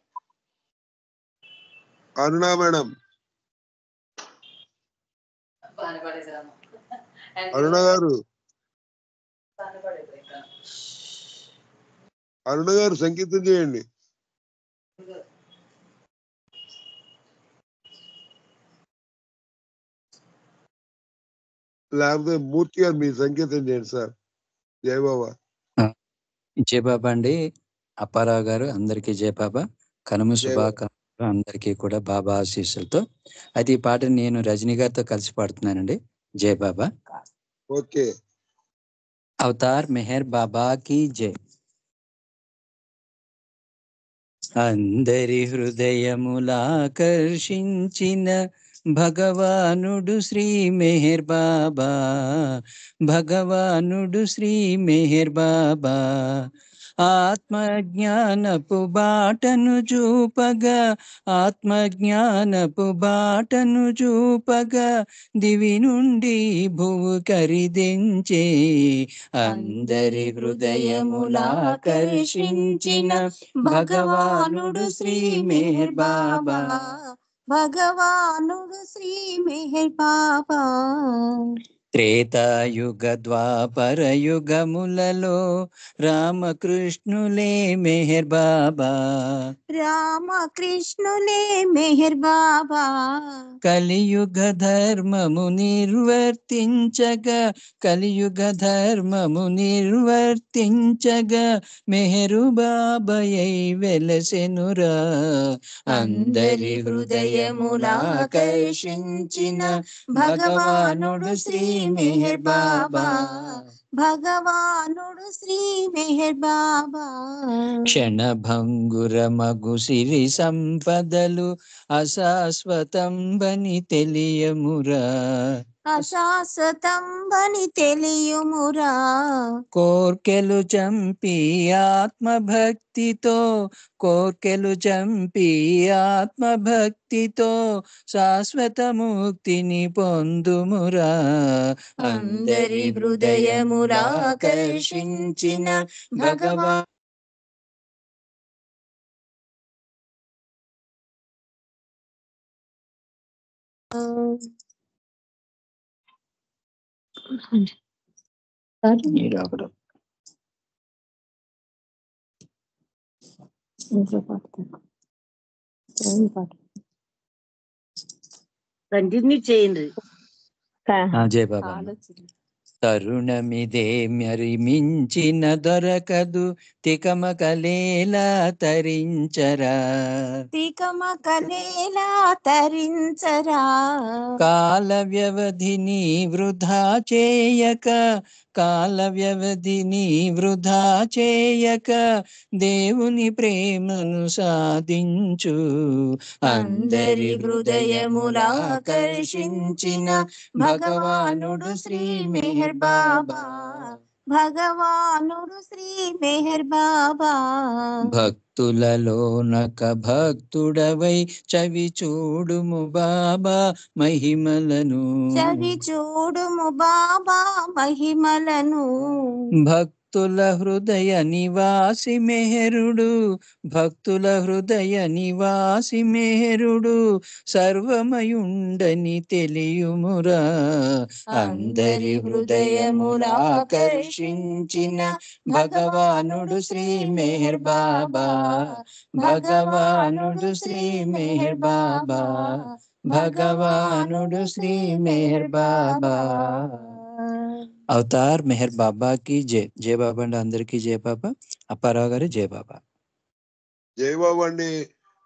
అరుణ మేడం. అరుణ గారు సంకీర్తన చేయండి. లేకపోతే మూర్తి గారు మీ సంకేతం చేయండి సార్. జై బాబా. జయబాబా అండి. అప్పారావు గారు అందరికీ జయబాబా. కనుమ శుభాకాంక్షలు అందరికీ కూడా బాబా ఆశీస్సులతో. అయితే ఈ పాట నేను రజనీ గారితో కలిసి పాడుతున్నానండి. జయబాబా. ఓకే. అవతార్ మెహర్ బాబా కీ జై. అందరి హృదయములాకర్షించిన భగవానుడు శ్రీ మెహర్ బాబా, భగవానుడు శ్రీ మెహర్ బాబా. ఆత్మజ్ఞానపు బాటను చూపగా, ఆత్మజ్ఞానపు బాటను చూపగా, దివి నుండి భువు కరిదించే. అందరి హృదయములాకర్షించిన భగవానుడు శ్రీ మెహర్ బాబా, భగవానుడు శ్రీ మెహర్ బాబా. త్రేతాయుగ ద్వాపర యుగములలో రామకృష్ణులే మెహర్ బాబా, రామకృష్ణులే మెహర్ బాబా. కలియుగ ధర్మము నిర్వర్తించగా, కలియుగ ధర్మము నిర్వర్తించగా, మెహరు బాబాయై వెలసెనురా. అందరి హృదయములాకర్షించిన భగవానుడు శ్రీ మెహర్ బాబా, భగవానుడు శ్రీ మెహర్ బాబా. క్షణభంగుర మగు సిరి సంపదలు అశాశ్వతంబని తెలియమురా, అశాశ్వతంబని తెలియమురా. కోర్కెలు చంపి ఆత్మభక్తితో, కోర్కెలు చంపి ఆత్మభక్తితో శాశ్వత ముక్తిని పొందుమురా. అందరి హృదయములాకర్షించిన భగవా కంటిన్యూ చేయండి. జయ బాబా. తరుణమిదే మరిమించిన దొరకదు, తికమకలేలా తరించరా, తికమకలేలా తరించరా. కాల వ్యవధిని వృధా చేయక, కాల వ్యవధిని వృధా చేయక, దేవుని ప్రేమను సాధించు. అందరి హృదయములాకర్షించిన భగవానుడు శ్రీ మెహర్ బాబా, భగవానుడు శ్రీ మెహర్ బాబా. భక్తులలోనక భక్తుడవై చవి చూడుము బాబా మహిమలను, చవి చూడుము బాబా మహిమలను. భక్తుల హృదయ నివాసి మెహరుడు, భక్తుల హృదయ నివాసి మెహరుడు, సర్వమయుండని తెలియుమురా. అందరి హృదయములాకర్షించిన భగవానుడు శ్రీ మెహర్ బాబా, భగవానుడు శ్రీ మెహర్ బాబా, భగవానుడు శ్రీ మెహర్ బాబా. అవతార్ మెహర్ బాబా కి జై. జయ బాబా అండి అందరికీ జయ బాబా. అప్పారావు గారు జయ బాబా. జై బాబా అండి.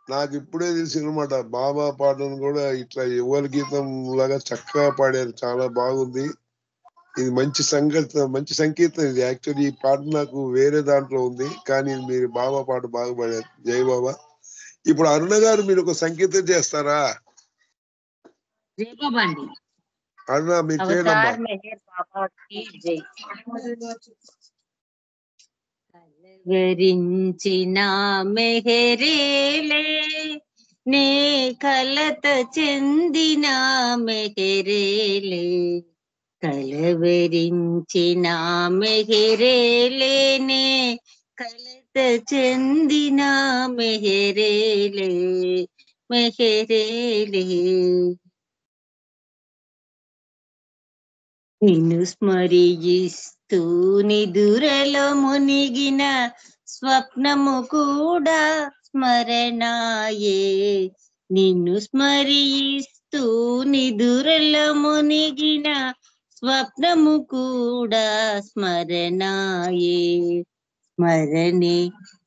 నాకు ఇప్పుడే తెలిసిందన్నమాట, బాబా పాటను కూడా ఇట్లా యువల గీతం లాగా చక్కగా పాడారు. చాలా బాగుంది. ఇది మంచి మంచి సంకీర్తన. ఇది యాక్చువల్లీ ఈ పాట నాకు వేరే దాంట్లో ఉంది, కానీ మీరు బాబా పాట బాగా పాడారు. జై బాబా. ఇప్పుడు అరుణ గారు మీరు ఒక సంకీర్తన చేస్తారా? జై బాబా అండి. అరుణ మీరు చేయండి. అవతార్ మెహర్ బాబా కీ జై. కలవరించిన మెహరేలే, నే కలత చెందిన మెహరేలే, కలవరించిన మెహరేలే, నే కలత చెందిన మెహరేలే, మెహరేలే. నిన్ను స్మరిస్తూ నిదురలో మునిగిన స్వప్నము కూడా స్మరణాయే. నిన్ను స్మరిస్తూ నిదురలో మునిగిన స్వప్నము కూడా స్మరణాయే స్మరణే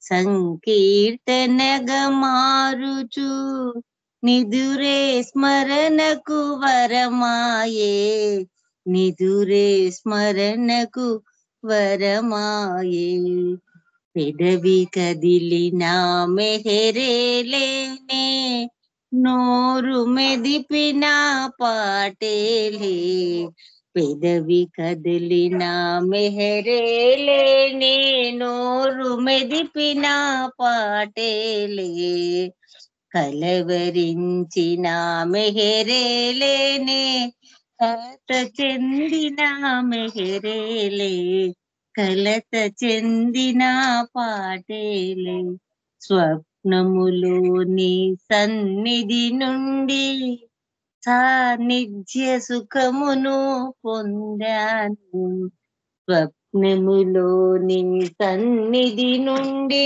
సంకీర్తనగా మారుచు నిదురే స్మరణకు వరమాయే నిదురే స్మరణకు వరమాయే పెదవి కదిలినా మెహరేలేనే నోరు మెదిపిన పాటేలే పెదవి కదిలిన మెహరేలేనే నోరు మెదిపిన పాటేలే కలవరించిన మెహరేలేనే కలత చెందిన మెహరేలే కలత చెందిన పాటేలే స్వప్నములోని సన్నిధి నుండి సాన్నిధ్య సుఖమును పొందాను స్వప్నములోని సన్నిధి నుండి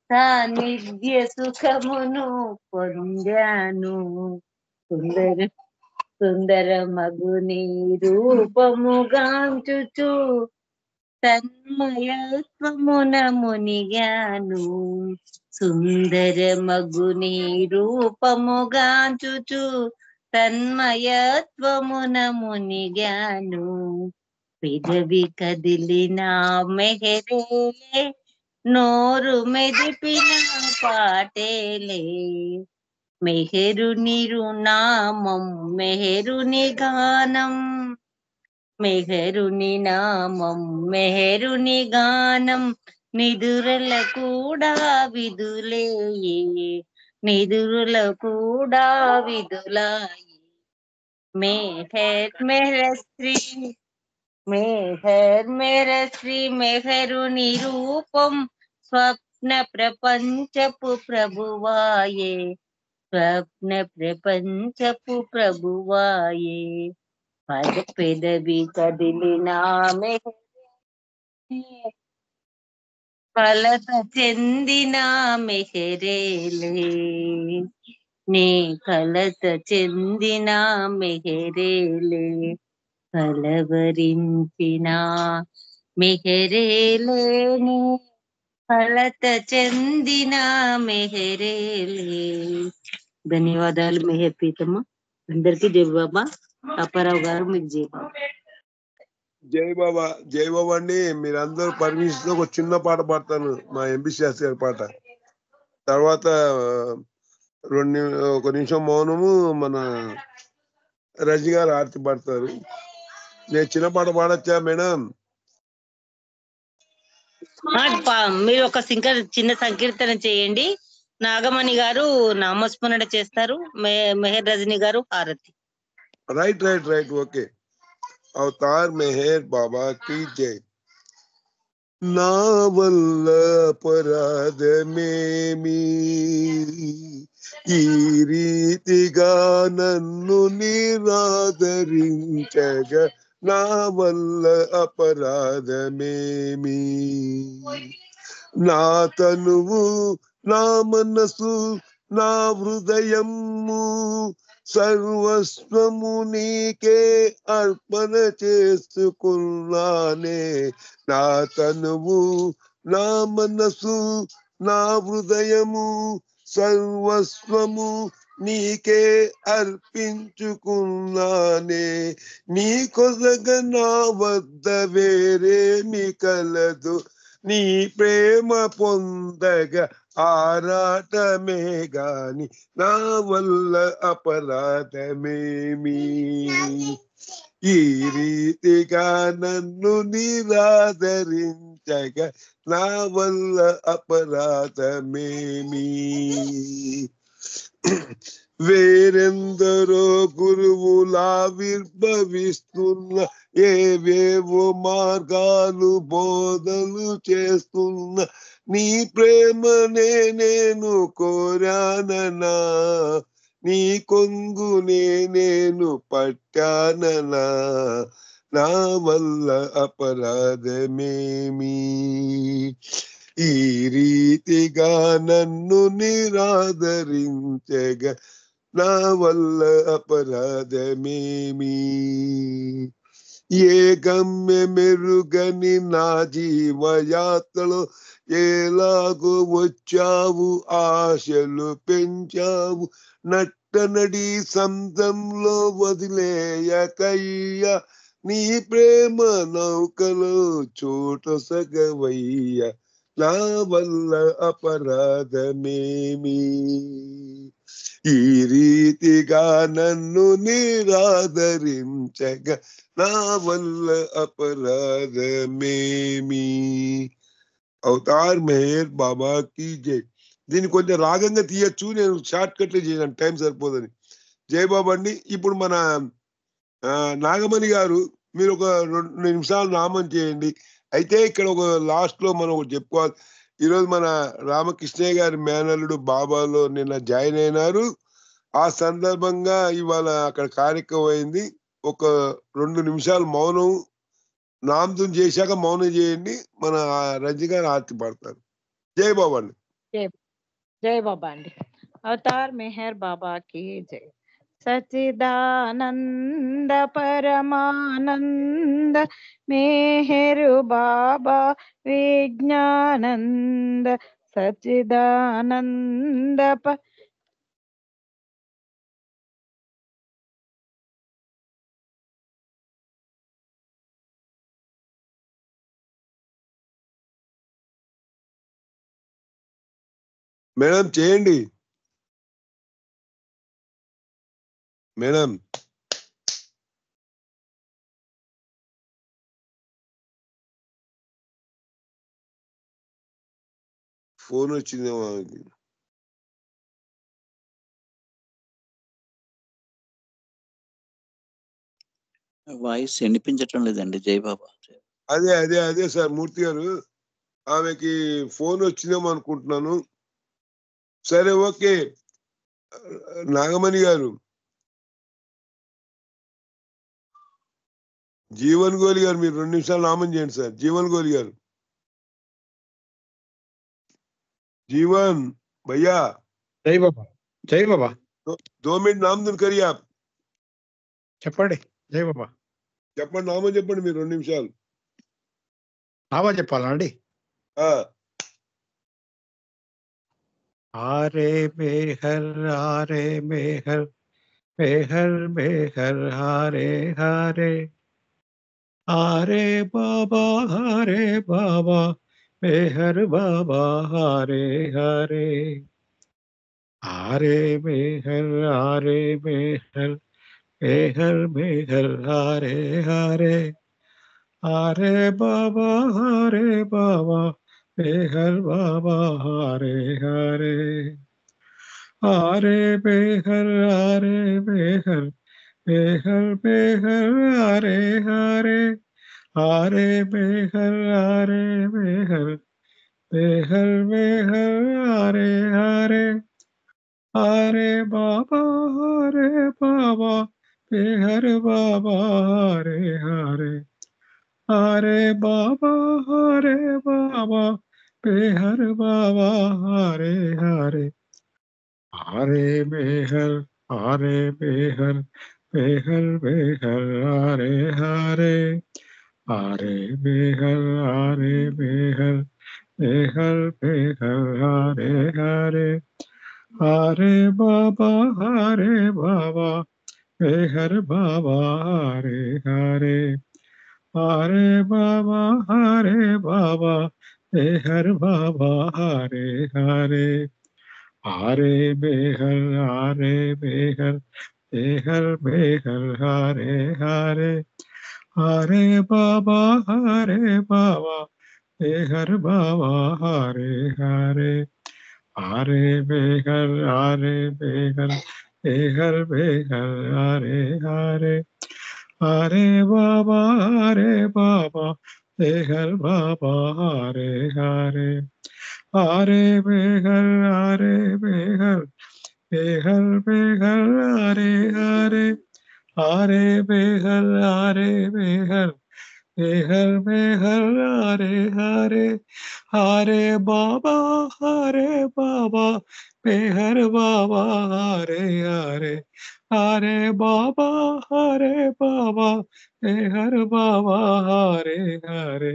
సాన్నిధ్య సుఖమును పొందాను సుందర మగుని రూపముగాంచుచు తన్మయత్వమున మునిగాను సుందర మగుని రూపముగాంచుచు తన్మయత్వమున మునిగాను పెదవి కదిలిన మెహరేలే నోరు మెదిపిన పాటేలే మెహరుని నామం మెహరుని గానం మెహరుని నామం మెహరుని గానం నిదురల కూడా విదులేయే నిదురుల కూడా విదులాయి మెహర్ మెహరుని రూపం స్వప్న ప్రపంచపు ప్రభువాయే స్వప్న ప్రపంచపు ప్రభువాయే పెదవి కదిలిన మెహరే కలత చెందిన మెహరేలే నే కలత చెందిన మెహరేలే కలవరించిన మెహరేలేనే కలత చెందిన మెహరేలే ధన్యవాదాలు మెహర్ ప్రీతమ్మ అందరికీ జై బాబా అప్పారావు గారు మీకు జై బాబా జై బాబా అండి. మీరందరూ పర్మిషన్ ఒక చిన్న పాట పాడతాను, మా ఎంపీ శాస్త్రి గారి పాట. తర్వాత ఒక నిమిషం మౌనము మన రజని గారు ఆరతి పాడతారు. నేను చిన్న పాట పాడచ్చా మేడం? మీరు ఒక చిన్న సంకీర్తన చేయండి. నాగమణి గారు నామస్మరణ చేస్తారు. మెహర్ రజని గారు హారతి. Right right right okay. Avatar Meher Baba की जय. నా వల్ల అపరాధమేమి ఈ రీతిగా నన్ను నిరాదరించగా, నా వల్ల అపరాధమేమి నా తనువు నా మనసు నా హృదయము సర్వస్వము నీకే అర్పణ చేసుకున్నానే. నా తనువు నా మనసు నా హృదయము సర్వస్వము నీకే అర్పించుకున్నానే. నీ కొసగ నా వద్ద వేరేమి కలదు, నీ ప్రేమ పొందగా ఆరాటమే గాని నా వల్ల అపరాధమేమి. ఈ రీతిగా నన్ను నిరాదరించగా నా వల్ల అపరాధమేమి. వేరెందరో గురువులావిర్భవిస్తున్న, ఏవేవో మార్గాలు బోధలు చేస్తున్న, నీ ప్రేమనే నేను కోరాననా, నీ కొంగునే నేను పట్టాననా, నా వల్ల అపరాధమేమి. ఈ రీతిగా నన్ను నిరాదరించగా నా వల్ల అపరాధమేమి. ఏ గమ్య మెరుగని నా జీవయాత్రలో ఎలాగో వచ్చావు, ఆశలు పెంచావు, నట్టనడి సంతంలో వదిలేయకయ్యా, నీ ప్రేమ నౌకలో చోట సగవయ్య, నా వల్ల అపరాధమేమి, ఈ రీతిగా నన్ను నిరాదరించగా నా వల్ల అపరాధమేమి. అవతార్ మెహర్ బాబా కి జై. దీన్ని కొంచెం రాగంగా తీయచ్చు, నేను షార్ట్ కట్లు చేయను, టైం సరిపోదని. జై బాబా అండి. ఇప్పుడు మన నాగమణి గారు మీరు ఒక 2 నిమిషాలు నామం చేయండి. అయితే ఇక్కడ ఒక లాస్ట్ లో మనం ఒకటి చెప్పుకోవాలి. ఈరోజు మన రామకృష్ణయ్య గారి మేనల్లుడు బాబాలో నిన్న జాయిన్ అయినారు. ఆ సందర్భంగా ఇవాళ అక్కడ కార్యక్రమం అయింది. ఒక 2 నిమిషాలు మౌనం నామం చేశాక మౌనం చేయండి. మన రంజి గారు ఆర్తి పడతారు. జై బాబా అండి. జై బాబా అండి. అవతార్ మెహర్ బాబా కి జై. సచిదానంద పరమానంద మెహరు బాబా విజ్ఞానంద సచిదానంద మేడం చేయండి. మేడం ఫోన్ వచ్చిందేమో ఆమెకి. వాయిస్ వినిపించటం లేదండి. జై బాబా. అదే అదే అదే సార్ మూర్తి గారు, ఆమెకి ఫోన్ వచ్చిందేమో అనుకుంటున్నాను. సరే ఓకే. నాగమణి గారు, జీవన్ గోలి గారు మీరు 2 నిమిషాలు నామం చేయండి సార్. జీవన్ గోలి గారు. जीवन भैया जय बाबा. जय बाबा. 2 मिनट नामधन करिए आप. చెప్పండి. జై బాబా. చెప్పండి, నామం చెప్పండి మీరు 2 నిమిషాలు. నామా చెప్పాలండి. ఆరే మేహర్ ఆరే మేహర్ మేహర్ మేహర్ హారే హారే ఆరే బాబా హారే బాబా मेहर बाबा हरे हरे हरे मेहर हरे मेहर मेहर मेहर हरे हरे हरे बाबा मेहर बाबा हरे हरे हरे मेहर मेहर मेहर मेहर हरे हरे हरे मेहर मेहर मेहर मेहर हरे हरे हरे बाबा मेहर बाबा हरे हरे हरे बाबा मेहर बाबा हरे हरे हरे मेहर मेहर मेहर मेहर हरे हरे हरे मेहर मेहर मेहर मेहर हरे हरे हरे बाबा मेहर बाबा हरे हरे हरे बाबा मेहर बाबा हरे हरे हरे मेहर मेहर मेहर मेहर हरे हरे हरे बाबा मेहर बाबा हरे हरे हरे मेहर मेहर मेहर मेहर हरे हरे हरे बाबा मेहर बाबा हरे हरे हरे मेहर मेहर मेहर मेहर हरे हरे हरे मेहर मेहर मेहर मेहर हरे हरे हरे बाबा मेहर बाबा हरे हरे हरे बाबा मेहर बाबा हरे हरे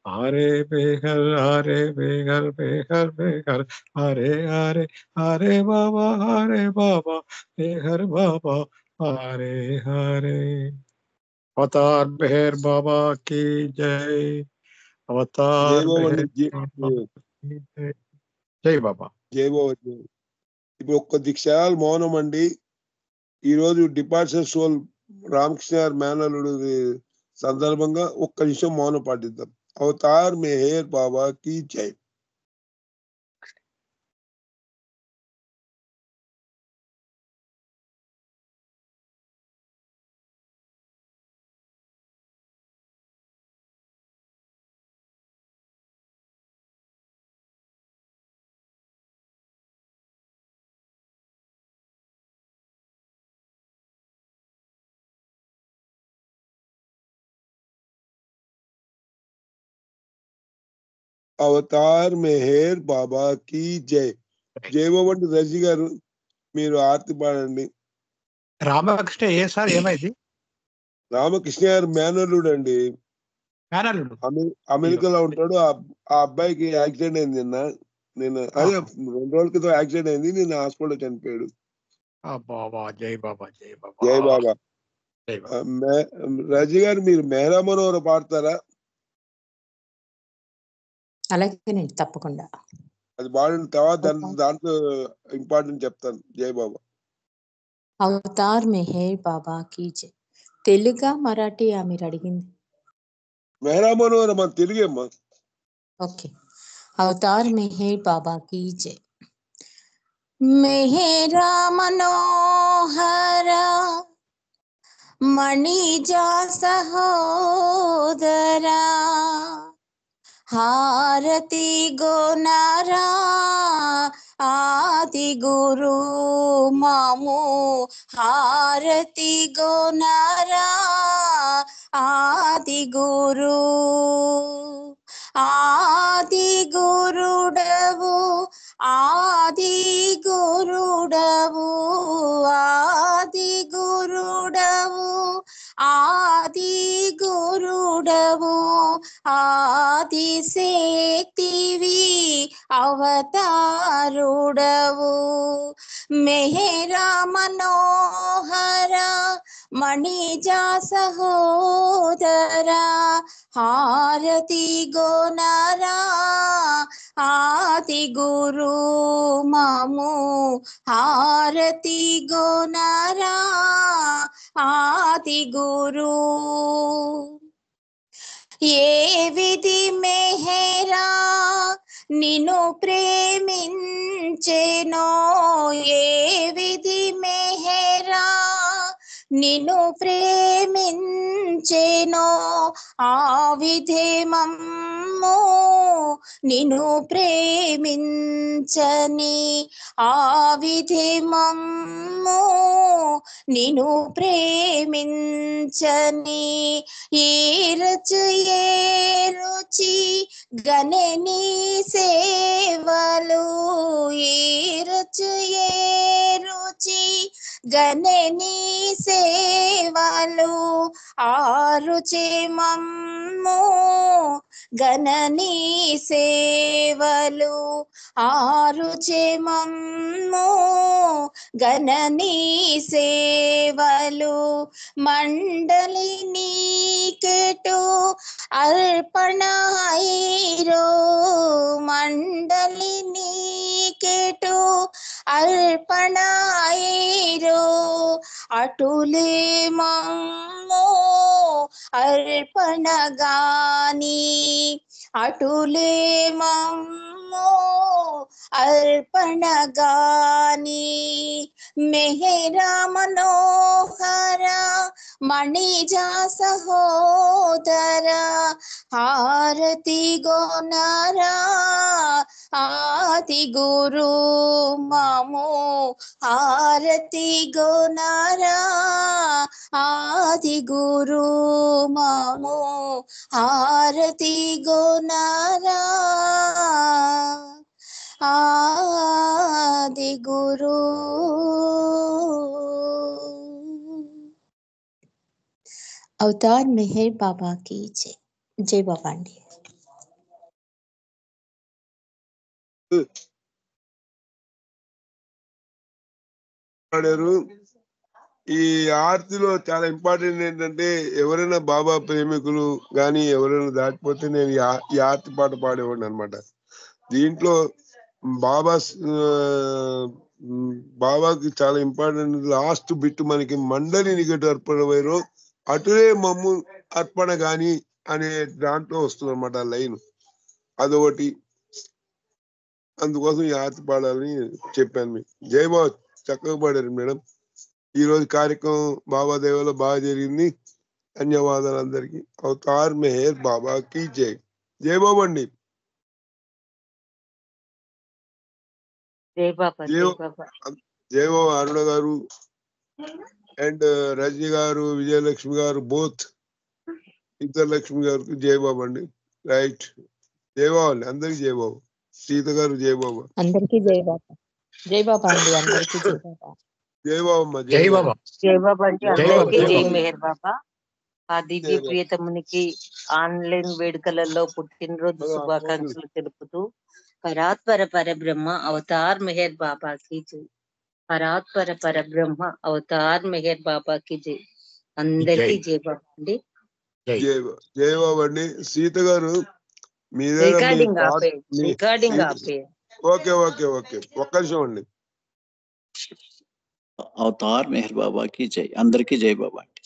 हरे बेहर हरे हरे हरे बाबा मेहर बाबा हरे हरे। अवतार मेहर बाबा की जय। अवतार मेहर बाबा की जय। जय बाबा। జై బాబా జై. ఇప్పుడు ఒక్క క్షణాలు మౌనం అండి. ఈ రోజు డిపార్చర్ సోల్ రామకృష్ణ గారి మేనల్లుడు సందర్భంగా ఒక్క నిమిషం మౌనం పాటిద్దాం. అవతార్ మెహర్ బాబా की जय. అవతార్ మెహర్ బాబా की जय. జై బాబా అంటే రజీ గారు మీరు ఆర్తి పాడండి. రామకృష్ణ ఏ సార్ ఏమైంది? రామకృష్ణ గారు మేనల్లుడు అండి. మేనల్లుడు అమెరికాలో ఉంటాడు. ఆ అబ్బాయికి యాక్సిడెంట్ అయింది నేను అదే 2 రోజుల క్రితం యాక్సిడెంట్ అయింది. నేను హాస్పిటల్లో చనిపోయాడు. బాబా జై బాబా జై బాబా జై బాబా. జై బాబా. రజీ గారు మీరు మేరా మనోహర పాడతారా? అలాగేనండి, తప్పకుండా. అది పాడిన తర్వాత దాంట్లో ఇంపార్టెంట్ చెప్తాను. జై బాబా. అవతార్ మెహర్ బాబా కీ జై. తెలుగా మరాఠీయా మీరు అడిగింది? మేరా మనోహర మన తెలుగేమ్మా. ఓకే. అవతార్ మెహర్ బాబా కీ జై. మెహరా మనోహర మణిజా సహోదరా హారతి గోనారా ఆది గురు మాము హారతి గోనారా ఆది గురు ఆది గురుడవు ఆది గురుడవు ఆది గురుడవు ఆది గురుడవు ఆది శక్తివి అవతారుడవు మెహరా మనోహర మణిజా సహోదరా హారతి గోనరా ఆది గురు మాము హారతి గోనరా ఆది గురు ఏ విధి మెహరా నిన్ను ప్రేమించెనో ఏ విధి మెహరా నిన్ను ప్రేమించెనో ఆ విధే మమ్ము నిన్ను ప్రేమించని ఆ విధే మమ్ము నిన్ను ప్రేమించని ఏ రుచి గణని సేవలు ఏ రుచి గణని సేవలు ఆరుచే మమ్ము గణని సేవలు ఆరుచే మమ్ము గణని సేవలు మండలి నీకెటు అర్పణ ఐరో మండలి నీకెటు అర్పణ ఐరో అటులే మమ్ము అర్పణ గాని అటులే మమ్ము అర్పణ గాని మెహరా మనోహర మణిజా సహోదర హారతి గోనరా ఆది గురు మాము హారతి గోనరా ఆది గురు మాము హారతి గోనరా ఆది గురు అవతార్ మెహర్ బాబాకి జై. జై బాబా అండి. పాడారు. ఈ ఆర్తిలో చాలా ఇంపార్టెంట్ ఏంటంటే ఎవరైనా బాబా ప్రేమికులు గాని ఎవరైనా దాటిపోతే నేను ఈ ఆర్తి పాట పాడేవాడిని అనమాట. దీంట్లో బాబా బాబాకి చాలా ఇంపార్టెంట్ లాస్ట్ బిట్ మనకి మండలి నిగటు అర్పణ వైరు అటులే మమ్ము అర్పణ గాని అనే దాంట్లో వస్తుంది అనమాట లైన్. అదొకటి, అందుకోసం ఈ ఆర్తి పాడాలని చెప్పాను మీకు. జై బాబా, చక్కగా పాడారు మేడం. ఈ రోజు కార్యక్రమం బాబా దేవలో బాగా జరిగింది. ధన్యవాదాలు అందరికి. అవతార్ మెహర్ బాబాకి జై. జై బాబా అండి. జై బాబా. జై బాబా. జై బాబా. అరుణ గారు అండ్ రజనీ గారు, విజయలక్ష్మి గారు, బోత్ ఇద్దరు లక్ష్మి గారికి జై బాబా అండి. రైట్. జై బాబా అండి, అందరికి జై బాబా. సీత గారు జై బాబా. అందరికీ జై బాబా. జై బాబా అండి, అందరికీ జై బాబా. జై బాబమ్మ. జై బాబా. జై బాబా అండి, జై అందరికీ బాబా. జై జై బాబా. మెహర్ బాబా. ఆ దివ్య ప్రియతమునికి ఆన్లైన్ వేడుకలలో పుట్టినరోజు శుభాకాంక్షలు తెలుపుతూ పరాత్పర పరబ్రహ్మ అవతార్ మెహర్ బాబాకి జై. పరాత్పర పరబ్రహ్మ అవతార్ మెహర్ బాబాకి జై. అందరికీ జై బాబా అండి. జై బాబా అండి. సీత గారు మీదే రికార్డింగ్ ఆపే, రికార్డింగ్ ఆపే. ఓకే ఓకే ఓకే, ఒక్క నిమిషం అండి. అవతార్ మెహర్ బాబాకి జై. అందరికీ జై బాబా అండి.